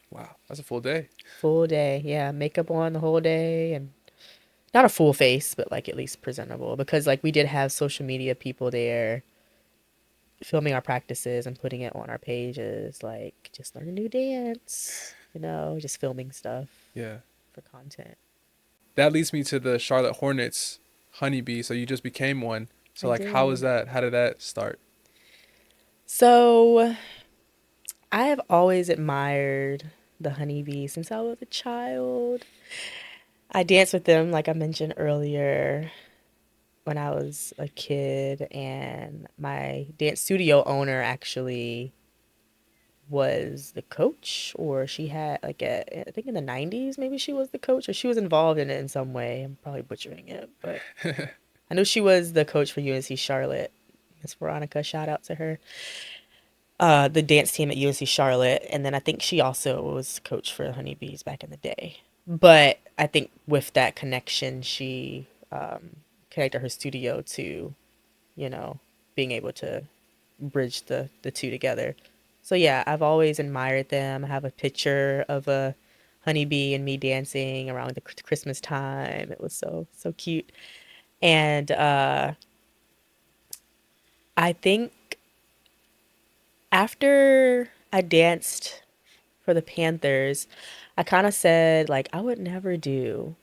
Wow. That's a full day. Full day, yeah, makeup on the whole day, and not a full face, but like at least presentable, because like we did have social media people there filming our practices and putting it on our pages, like just learn a new dance, just filming stuff Yeah. for content. That leads me to the Charlotte Hornets Honeybee. So you just became one. So I like, how was did. that? How did that start? So I have always admired the honeybee since I was a child. I danced with them, like I mentioned earlier, when I was a kid, and my dance studio owner actually was the coach, or she had like I think in the 90s, maybe she was the coach, or she was involved in it in some way. I'm probably butchering it, but I know she was the coach for UNC Charlotte. Miss Veronica, shout out to her. The dance team at UNC Charlotte, and then I think she also was coach for the Honeybees back in the day. But I think with that connection, she connected her studio to, you know, being able to bridge the two together. So yeah, I've always admired them. I have a picture of a honeybee and me dancing around the Christmas time. It was so cute. And I think after I danced for the Panthers, I kind of said like I would never do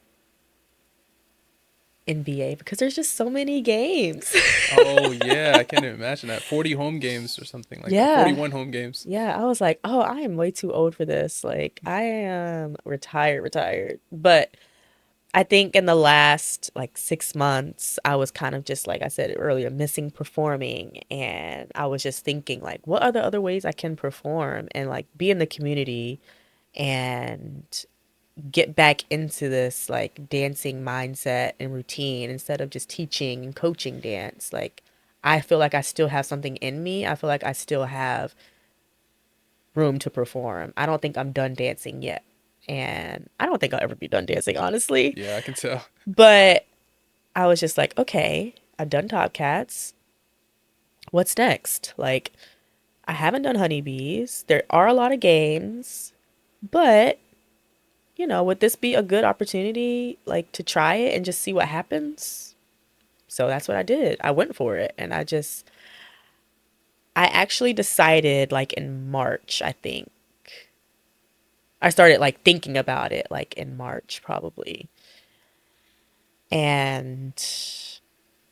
NBA because there's just so many games. Oh yeah, I can't even imagine that. 40 home games or something like that. Yeah. 41 home games. Yeah, I was like, "Oh, I am way too old for this. Like, I am retired." But I think in the last like 6 months, I was kind of just like I said earlier, missing performing, and I was just thinking like, what are the other ways I can perform and like be in the community and get back into this like dancing mindset and routine instead of just teaching and coaching dance. Like, I feel like I still have something in me. I feel like I still have room to perform. I don't think I'm done dancing yet. And I don't think I'll ever be done dancing, honestly. Yeah, I can tell. But I was just like, okay, I've done Top Cats. What's next? Like, I haven't done honeybees. There are a lot of games, but would this be a good opportunity, like, to try it and just see what happens? So that's what I did. I went for it, and I actually decided, like, in March, I think. I started, like, thinking about it, like, in March, probably. And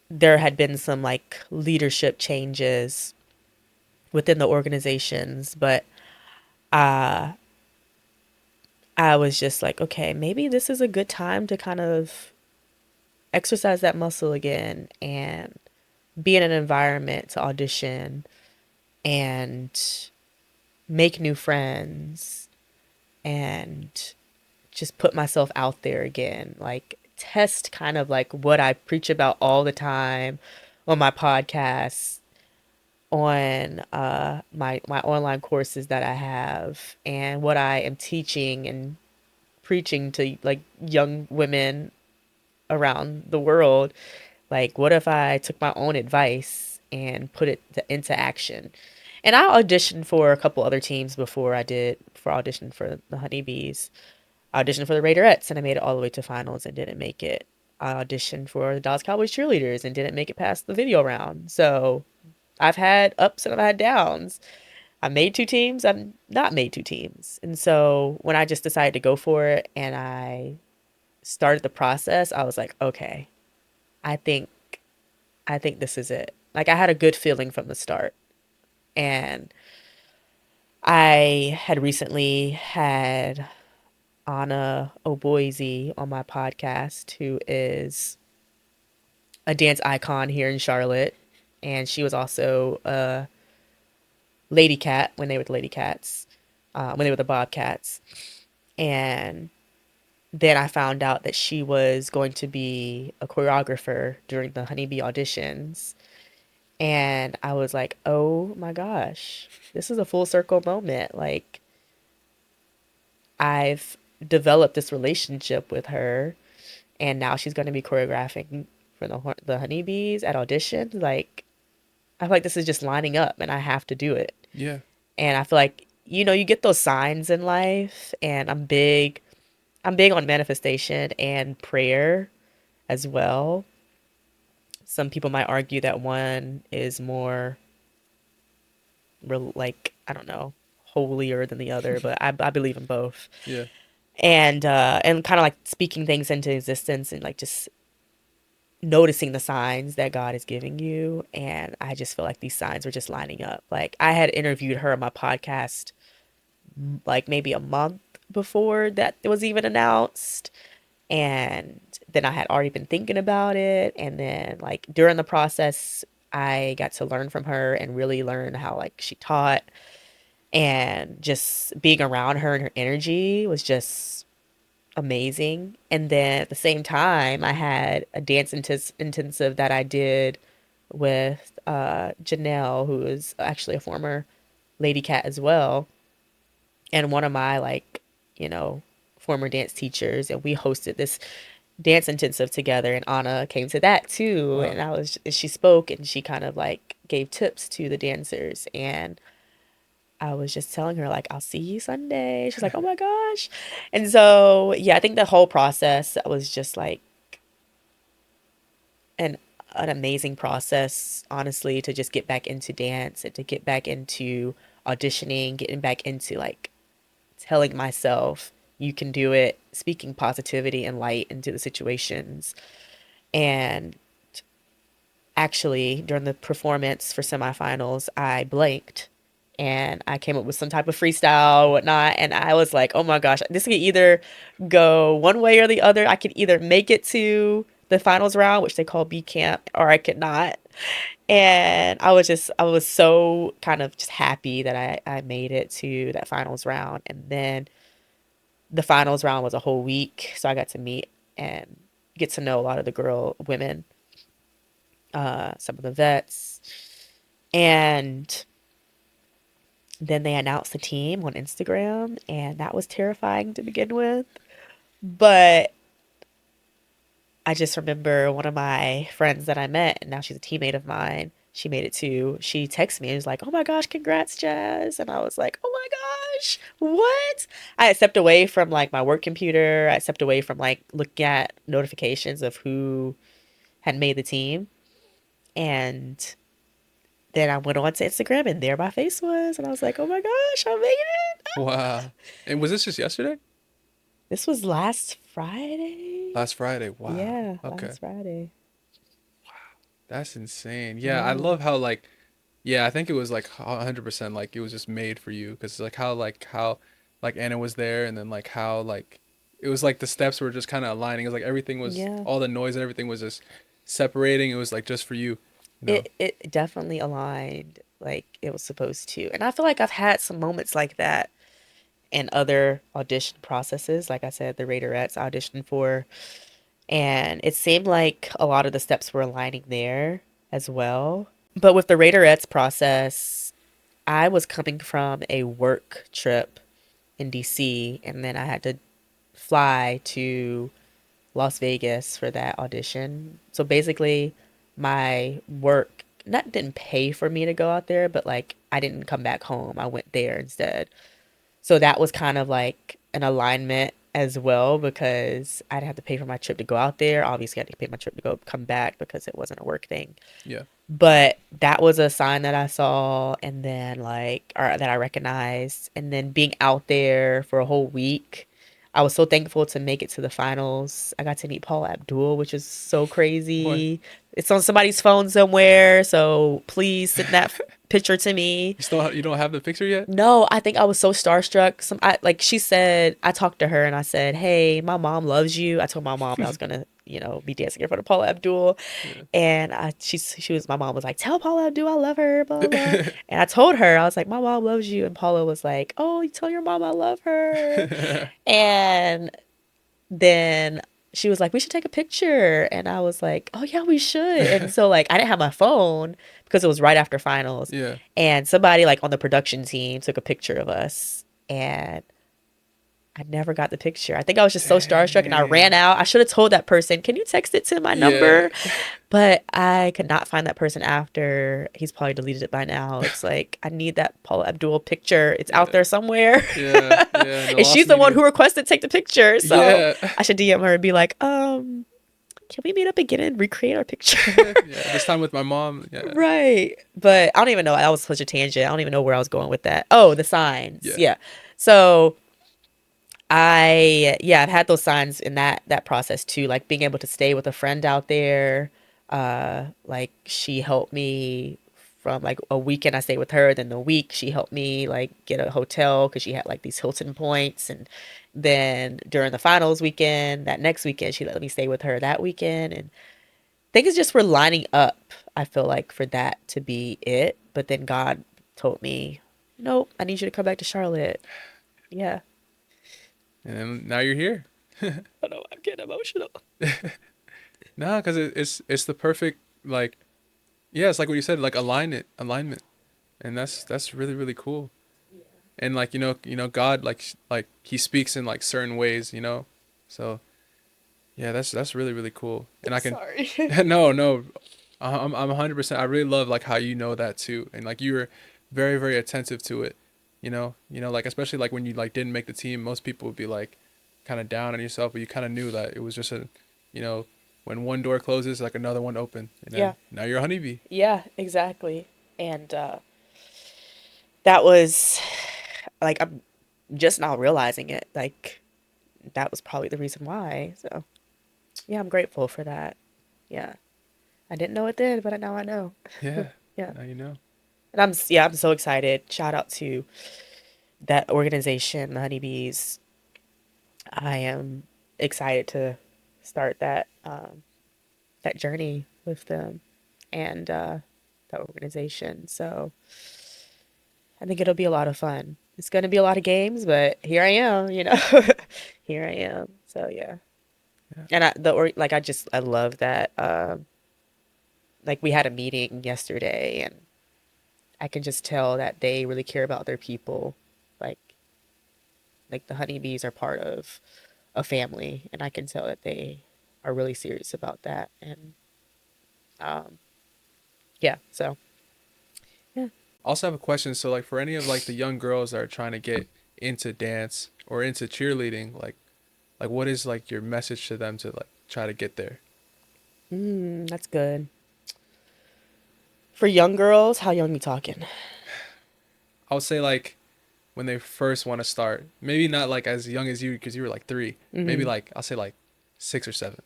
there had been some, like, leadership changes within the organizations, but uh, I was just like, okay, maybe this is a good time to kind of exercise that muscle again and be in an environment to audition and make new friends and just put myself out there again. Like, test kind of like what I preach about all the time on my podcast, on my online courses that I have, and what I am teaching and preaching to like young women around the world. Like, what if I took my own advice and put it into action? And I auditioned for a couple other teams before I auditioned for the Honeybees. I auditioned for the Raiderettes and I made it all the way to finals and didn't make it. I auditioned for the Dallas Cowboys Cheerleaders and didn't make it past the video round. So I've had ups and I've had downs. I made two teams, I've not made two teams. And so when I just decided to go for it and I started the process, I was like, okay, I think I think this is it. Like, I had a good feeling from the start. And I had recently had Anna Oboise on my podcast, who is a dance icon here in Charlotte. And she was also a Lady Cat when they were the Lady Cats, when they were the Bobcats. And then I found out that she was going to be a choreographer during the Honeybee auditions. And I was like, oh my gosh, this is a full circle moment. Like, I've developed this relationship with her, and now she's going to be choreographing for the honeybees at auditions. Like, I feel like this is just lining up, and I have to do it. Yeah. And I feel like, you get those signs in life, and I'm big on manifestation and prayer as well. Some people might argue that one is more like, I don't know, holier than the other, but I believe in both. Yeah. And kind of like speaking things into existence and like just noticing the signs that God is giving you. And I just feel like these signs were just lining up. Like, I had interviewed her on my podcast like maybe a month before that it was even announced. And then I had already been thinking about it. And then, like, during the process, I got to learn from her and really learn how, like, she taught. And just being around her and her energy was just amazing. And then at the same time, I had a dance intensive that I did with Janelle, who is actually a former Lady Cat as well, and one of my, like, you know, former dance teachers. And we hosted this dance intensive together, and Anna came to that too. Wow. And she spoke, and she kind of like gave tips to the dancers. And I was just telling her, like, I'll see you Sunday. She's like, oh my gosh. And so, yeah, I think the whole process was just like an an amazing process, honestly, to just get back into dance and to get back into auditioning, getting back into like telling myself you can do it, speaking positivity and light into the situations. And actually, during the performance for semifinals, I blanked and I came up with some type of freestyle, whatnot. And I was like, oh my gosh, this could either go one way or the other. I could either make it to the finals round, which they call B camp, or I could not. And I was so kind of just happy that I made it to that finals round. And then the finals round was a whole week. So I got to meet and get to know a lot of the women, some of the vets. And then they announced the team on Instagram, and that was terrifying to begin with. But I just remember one of my friends that I met, and now she's a teammate of mine. She made it too. She texted me and was like, oh my gosh, congrats, Jazz. And I was like, oh my gosh, what? I had stepped away from like my work computer. I stepped away from like looking at notifications of who had made the team. And then I went on to Instagram, and there my face was. And I was like, oh my gosh, I made it. Wow. And was this just yesterday? This was last Friday. Last Friday. Wow. Yeah, Okay. last Friday. That's insane. Yeah, I Yeah. love how like yeah, I think it was like 100% like it was just made for you because like how like Anna was there and then like how like it was like the steps were just kind of aligning. It was like everything was Yeah. all the noise and everything was just separating. It was like just for you, you know. It definitely aligned like it was supposed to. And I feel like I've had some moments like that in other audition processes. Like I said, the Raiderettes I auditioned for, and it seemed like a lot of the steps were aligning there as well. But with the Raiderettes process, I was coming from a work trip in DC, and then I had to fly to Las Vegas for that audition. So basically, my work not didn't pay for me to go out there, but like I didn't come back home. I went there instead. So that was kind of like an alignment as well, because I'd have to pay for my trip to go out there. Obviously, I had to pay my trip to go come back because it wasn't a work thing. Yeah. But that was a sign that I saw, and then like, or that I recognized. And then being out there for a whole week, I was so thankful to make it to the finals. I got to meet Paul Abdul, which is so What? crazy. It's on somebody's phone somewhere, so please send that picture to me. You don't have the picture yet? No, I think I was so starstruck. Like she said, I talked to her and I said, "Hey, my mom loves you." I told my mom that I was gonna, be dancing in front of Paula Abdul, Yeah. and my mom was like, "Tell Paula Abdul I love her," blah blah. Blah. And I told her, I was like, "My mom loves you," and Paula was like, "Oh, you tell your mom I love her." And then she was like, we should take a picture. And I was like, oh, yeah, we should. And so, like, I didn't have my phone because it was right after finals. Yeah. And somebody, like, on the production team took a picture of us. And I never got the picture. I think I was just so starstruck and I ran out. I should have told that person, can you text it to my number? But I could not find that person after. He's probably deleted it by now. It's like, I need that Paula Abdul picture. It's out there somewhere. Yeah. And she's the one who requested to take the picture. So I should DM her and be like, can we meet up again and recreate our picture? Yeah, this time with my mom. Yeah. Right. But I don't even know. That was such a tangent. I don't even know where I was going with that. Oh, the signs. Yeah. Yeah. So I've had those signs in that process too, like being able to stay with a friend out there. Like she helped me from like a weekend I stayed with her, then the week she helped me like get a hotel because she had like these Hilton points, and then during the finals weekend, that next weekend she let me stay with her that weekend, and things just were lining up, I feel like, for that to be it. But then God told me, nope, I need you to come back to Charlotte. Yeah. And then now you're here. I know, I'm getting emotional. Nah, because it's the perfect, like, yeah, it's like what you said, like alignment, and that's really really cool. And like God like he speaks in like certain ways, so yeah, that's really really cool. And I can Sorry. no, I'm 100%. I really love like how you know that too, and like you were very very attentive to it. Like especially like when you like didn't make the team, most people would be like kind of down on yourself, but you kind of knew that it was just you know, when one door closes, like another one open. And then Yeah. now you're a honeybee. Yeah, exactly. And that was like, I'm just now realizing it. Like, that was probably the reason why. So, yeah, I'm grateful for that. Yeah. I didn't know it then, but now I know. Yeah. Yeah. Now you know. And I'm so excited. Shout out to that organization, the Honeybees. I am excited to start that journey with them and that organization. So I think it'll be a lot of fun. It's going to be a lot of games, but here I am, here I am. So yeah. And I love that. Like we had a meeting yesterday, and I can just tell that they really care about their people. Like, the honeybees are part of a family, and I can tell that they are really serious about that. And yeah, so yeah. Also have a question. So like for any of like the young girls that are trying to get into dance or into cheerleading, like what is like your message to them to like try to get there? That's good. For young girls, how young we talking? I would say like when they first want to start, maybe not like as young as you because you were like 3, maybe like I'll say like 6 or 7.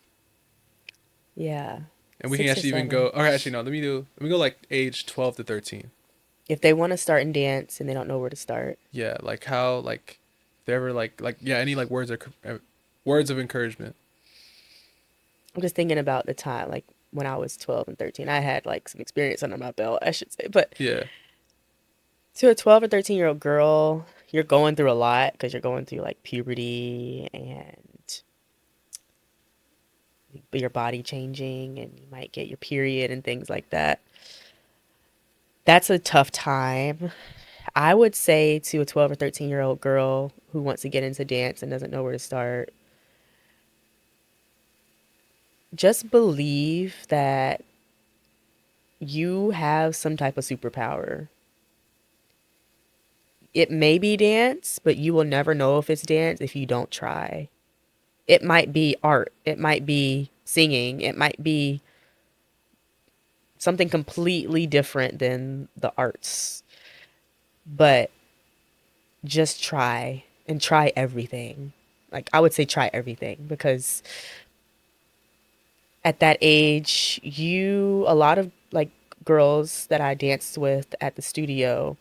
Yeah. And we can 6 or actually even 7. go, or actually no, let me go like age 12 to 13. If they want to start in dance and they don't know where to start. Yeah, like how like if they ever like yeah, any like words of encouragement. I'm just thinking about the time, like when I was 12 and 13. I had like some experience under my belt, I should say. But Yeah. to a 12 or 13-year-old girl, you're going through a lot because you're going through like puberty and your body changing, and you might get your period and things like that. That's a tough time. I would say to a 12 or 13-year-old girl who wants to get into dance and doesn't know where to start, just believe that you have some type of superpower. It may be dance, but you will never know if it's dance if you don't try. It might be art. It might be singing. It might be something completely different than the arts. But just try, and try everything. Like, I would say try everything, because at that age, a lot of like girls that I danced with at the studio,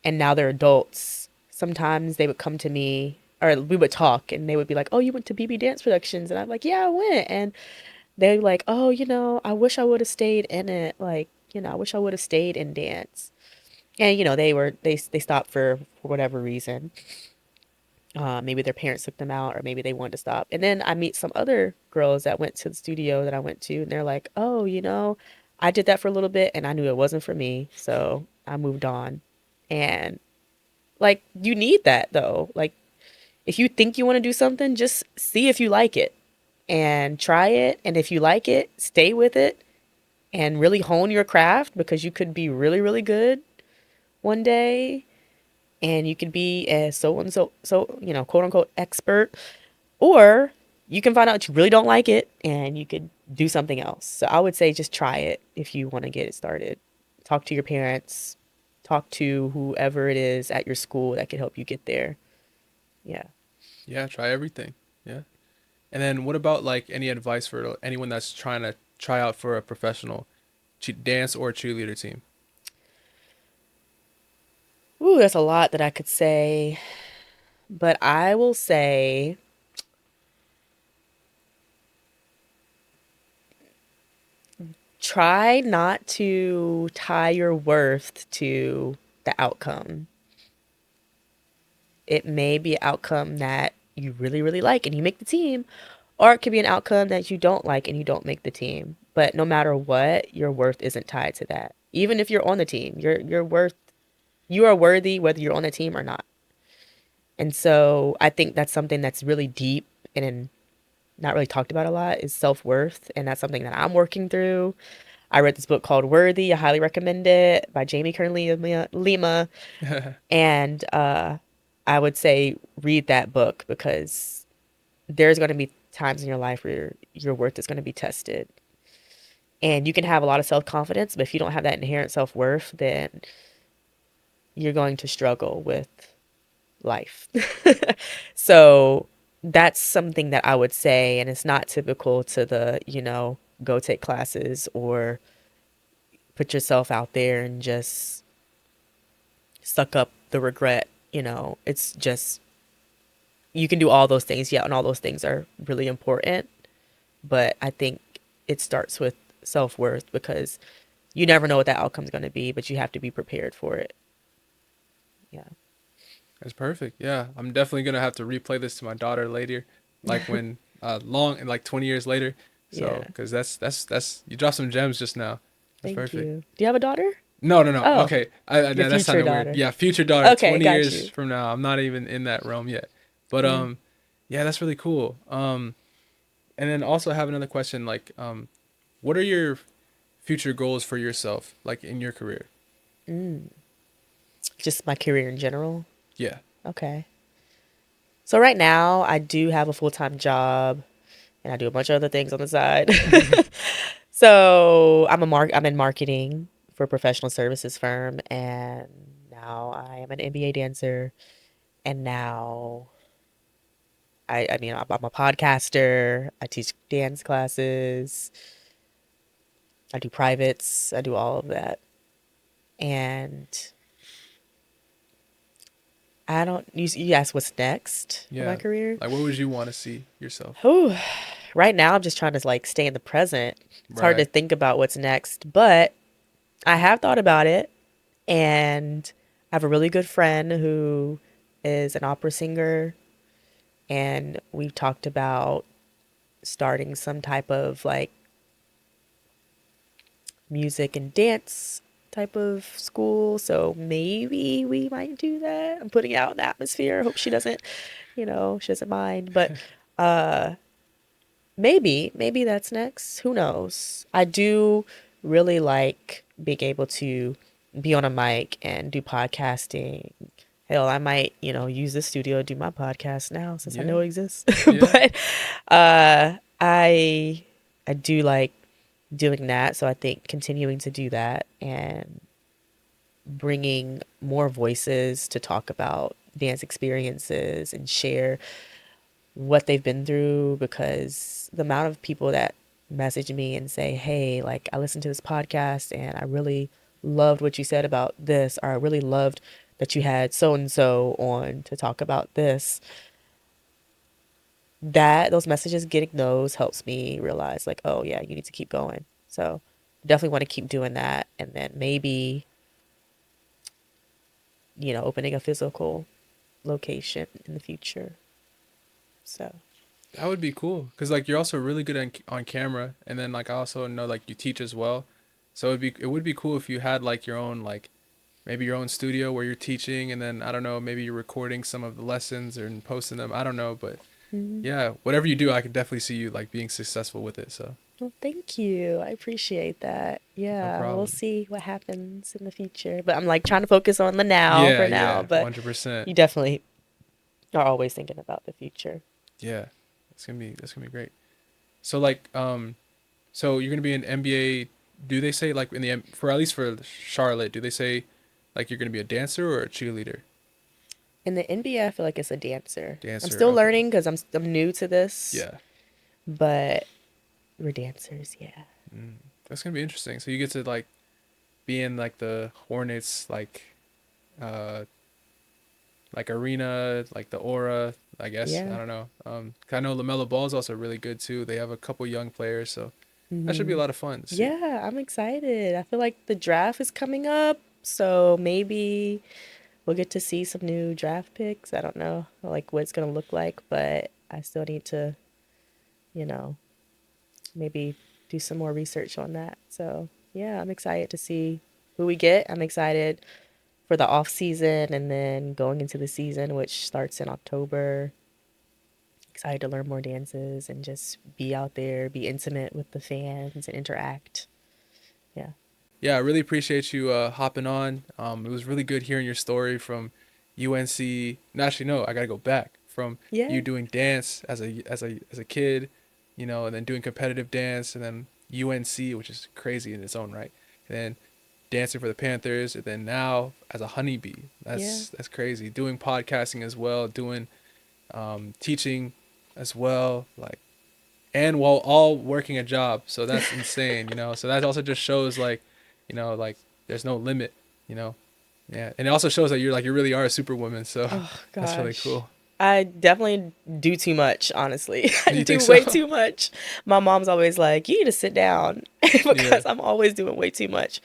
and now they're adults, sometimes they would come to me, or we would talk, and they would be like, oh, you went to BB Dance Productions? And I'm like, yeah, I went. And they're like, oh, I wish I would have stayed in it. Like, I wish I would have stayed in dance. And, they stopped for whatever reason. Maybe their parents took them out, or maybe they wanted to stop. And then I meet some other girls that went to the studio that I went to, and they're like, "Oh, I did that for a little bit, and I knew it wasn't for me, so I moved on." And like, you need that though. Like, if you think you want to do something, just see if you like it and try it. And if you like it, stay with it and really hone your craft, because you could be really, really good one day, and you could be a so and so, quote unquote expert, or you can find out you really don't like it and you could do something else. So I would say just try it if you want to get it started. Talk to your parents, talk to whoever it is at your school that can help you get there. Yeah. Yeah, try everything. Yeah. And then what about like any advice for anyone that's trying to try out for a professional dance or cheerleader team? Ooh, that's a lot that I could say, but I will say try not to tie your worth to the outcome. It may be an outcome that you really, really like and you make the team, or it could be an outcome that you don't like and you don't make the team. But no matter what, your worth isn't tied to that. Even if you're on the team, you are worthy whether you're on the team or not. And so I think that's something that's really deep and not really talked about a lot, is self-worth, and that's something that I'm working through. I read this book called Worthy. I highly recommend it, by Jamie Kern Lima. And I would say read that book, because there's going to be times in your life where your worth is going to be tested. And you can have a lot of self-confidence, but if you don't have that inherent self-worth, then you're going to struggle with life. So that's something that I would say, and it's not typical to the, go take classes or put yourself out there and just suck up the regret. It's just, you can do all those things, yeah, and all those things are really important, but I think it starts with self-worth, because you never know what that outcome's going to be, but you have to be prepared for it. Yeah. That's perfect. Yeah, I'm definitely gonna have to replay this to my daughter later, like when long like 20 years later. So, Yeah. because that's you dropped some gems just now. That's Thank perfect. you. Do you have a daughter? No, no, no. Oh, Okay, your that future sounded weird. daughter. Yeah, future daughter, Okay, 20 got years you. from now. I'm not even in that realm yet. But Yeah. yeah, that's really cool. And then also I have another question. Like, what are your future goals for yourself, like in your career? Just my career in general. Yeah. Okay. So right now I do have a full-time job and I do a bunch of other things on the side. So I'm in marketing for a professional services firm, and now I am an NBA dancer, and now I mean I'm a podcaster. I teach dance classes. I do privates. I do all of that. And I don't you asked what's next for my Yeah. career? Like, what would you want to see yourself? Whew. Right now I'm just trying to like stay in the present. It's hard to Right. think about what's next, but I have thought about it, and I have a really good friend who is an opera singer, and we've talked about starting some type of like music and dance type of school. So maybe we might do that. I'm putting out the atmosphere. Hope she doesn't, she doesn't mind. But maybe that's next. Who knows? I do really like being able to be on a mic and do podcasting. Hell, I might, use this studio to do my podcast now, since I Yeah. know it exists. Yeah. But I do like doing that. So I think continuing to do that and bringing more voices to talk about dance experiences and share what they've been through, because the amount of people that message me and say, "Hey, like I listened to this podcast and I really loved what you said about this," or "I really loved that you had so and so on to talk about this." That those messages, getting those, helps me realize like, oh yeah, you need to keep going. So definitely want to keep doing that, and then maybe, opening a physical location in the future. So That would be cool because like you're also really good on camera, and then like I also know like you teach as well. So it would be cool if you had like your own like maybe your own studio where you're teaching, and then I don't know, maybe you're recording some of the lessons and posting them. I don't know, but yeah, whatever you do, I could definitely see you like being successful with it. So well, thank you. I appreciate that. Yeah, we'll problem. see what happens in the future. But I'm like trying to focus on the now yeah, for now. yeah, But 100%. you definitely are always thinking about the future. Yeah, that's gonna be great. So like so you're gonna be an NBA. Do they say like in the for at least for Charlotte? Do they say like you're gonna be a dancer or a cheerleader? In the NBA, I feel like it's a dancer. I'm Dancer. still Okay. learning because I'm new to this. Yeah. But we're dancers, yeah. That's gonna be interesting. So you get to like be in like the Hornets uh like arena, like the aura, I guess. Yeah. I don't know. 'Cause I know LaMelo Ball is also really good too. They have a couple young players, so that should be a lot of fun to see. Yeah, I'm excited. I feel like the draft is coming up, so maybe we'll get to see some new draft picks. I don't know like what it's gonna look like, but I still need to, you know, maybe do some more research on that. So yeah, I'm excited to see who we get. I'm excited for the off season and then going into the season, which starts in October. Excited to learn more dances and just be out there, be intimate with the fans and interact. Yeah. Yeah, I really appreciate you hopping on. It was really good hearing your story from UNC. No, actually, no, I gotta go back from Yeah. you doing dance as a kid, you know, and then doing competitive dance, and then UNC, which is crazy in its own right, and then dancing for the Panthers, and then now as a honeybee. That's crazy. Doing podcasting as well, doing teaching as well, like, and while all working a job. So that's insane, you know. So that also just shows like, you know, like there's no limit, you know. Yeah, and it also shows that you really are a superwoman. So that's really Gosh. cool. I definitely do too much, honestly. I You do think way so? too much. My mom's always like, you need to sit down because I'm always doing way too much.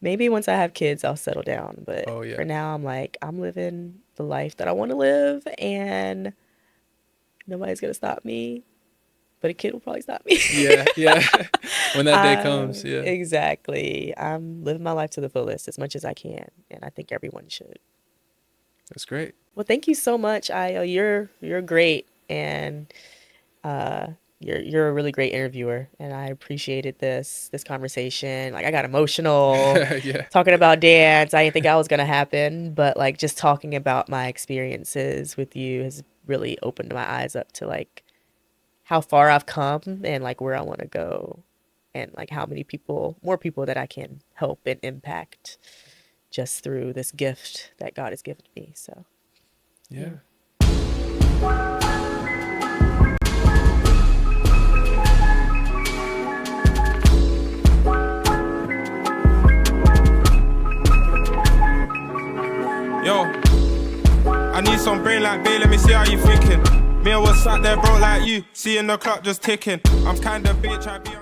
Maybe once I have kids, I'll settle down. But Oh, yeah. for now, I'm like, I'm living the life that I want to live and nobody's going to stop me. But a kid will probably stop me. Yeah, yeah. When that day comes, yeah. Exactly. I'm living my life to the fullest as much as I can. And I think everyone should. That's great. Well, thank you so much, Io. You're great, and you're a really great interviewer, and I appreciated this conversation. Like I got emotional Yeah. talking about dance. I didn't think that was gonna happen, but like just talking about my experiences with you has really opened my eyes up to like how far I've come and like where I want to go, and like how many more people that I can help and impact just through this gift that God has given me. So. Yeah. Yo, I need some brain like Bay, let me see how you thinking. Me, I was sat there broke like you, seeing the clock just ticking. I'm kinda bitch, I be on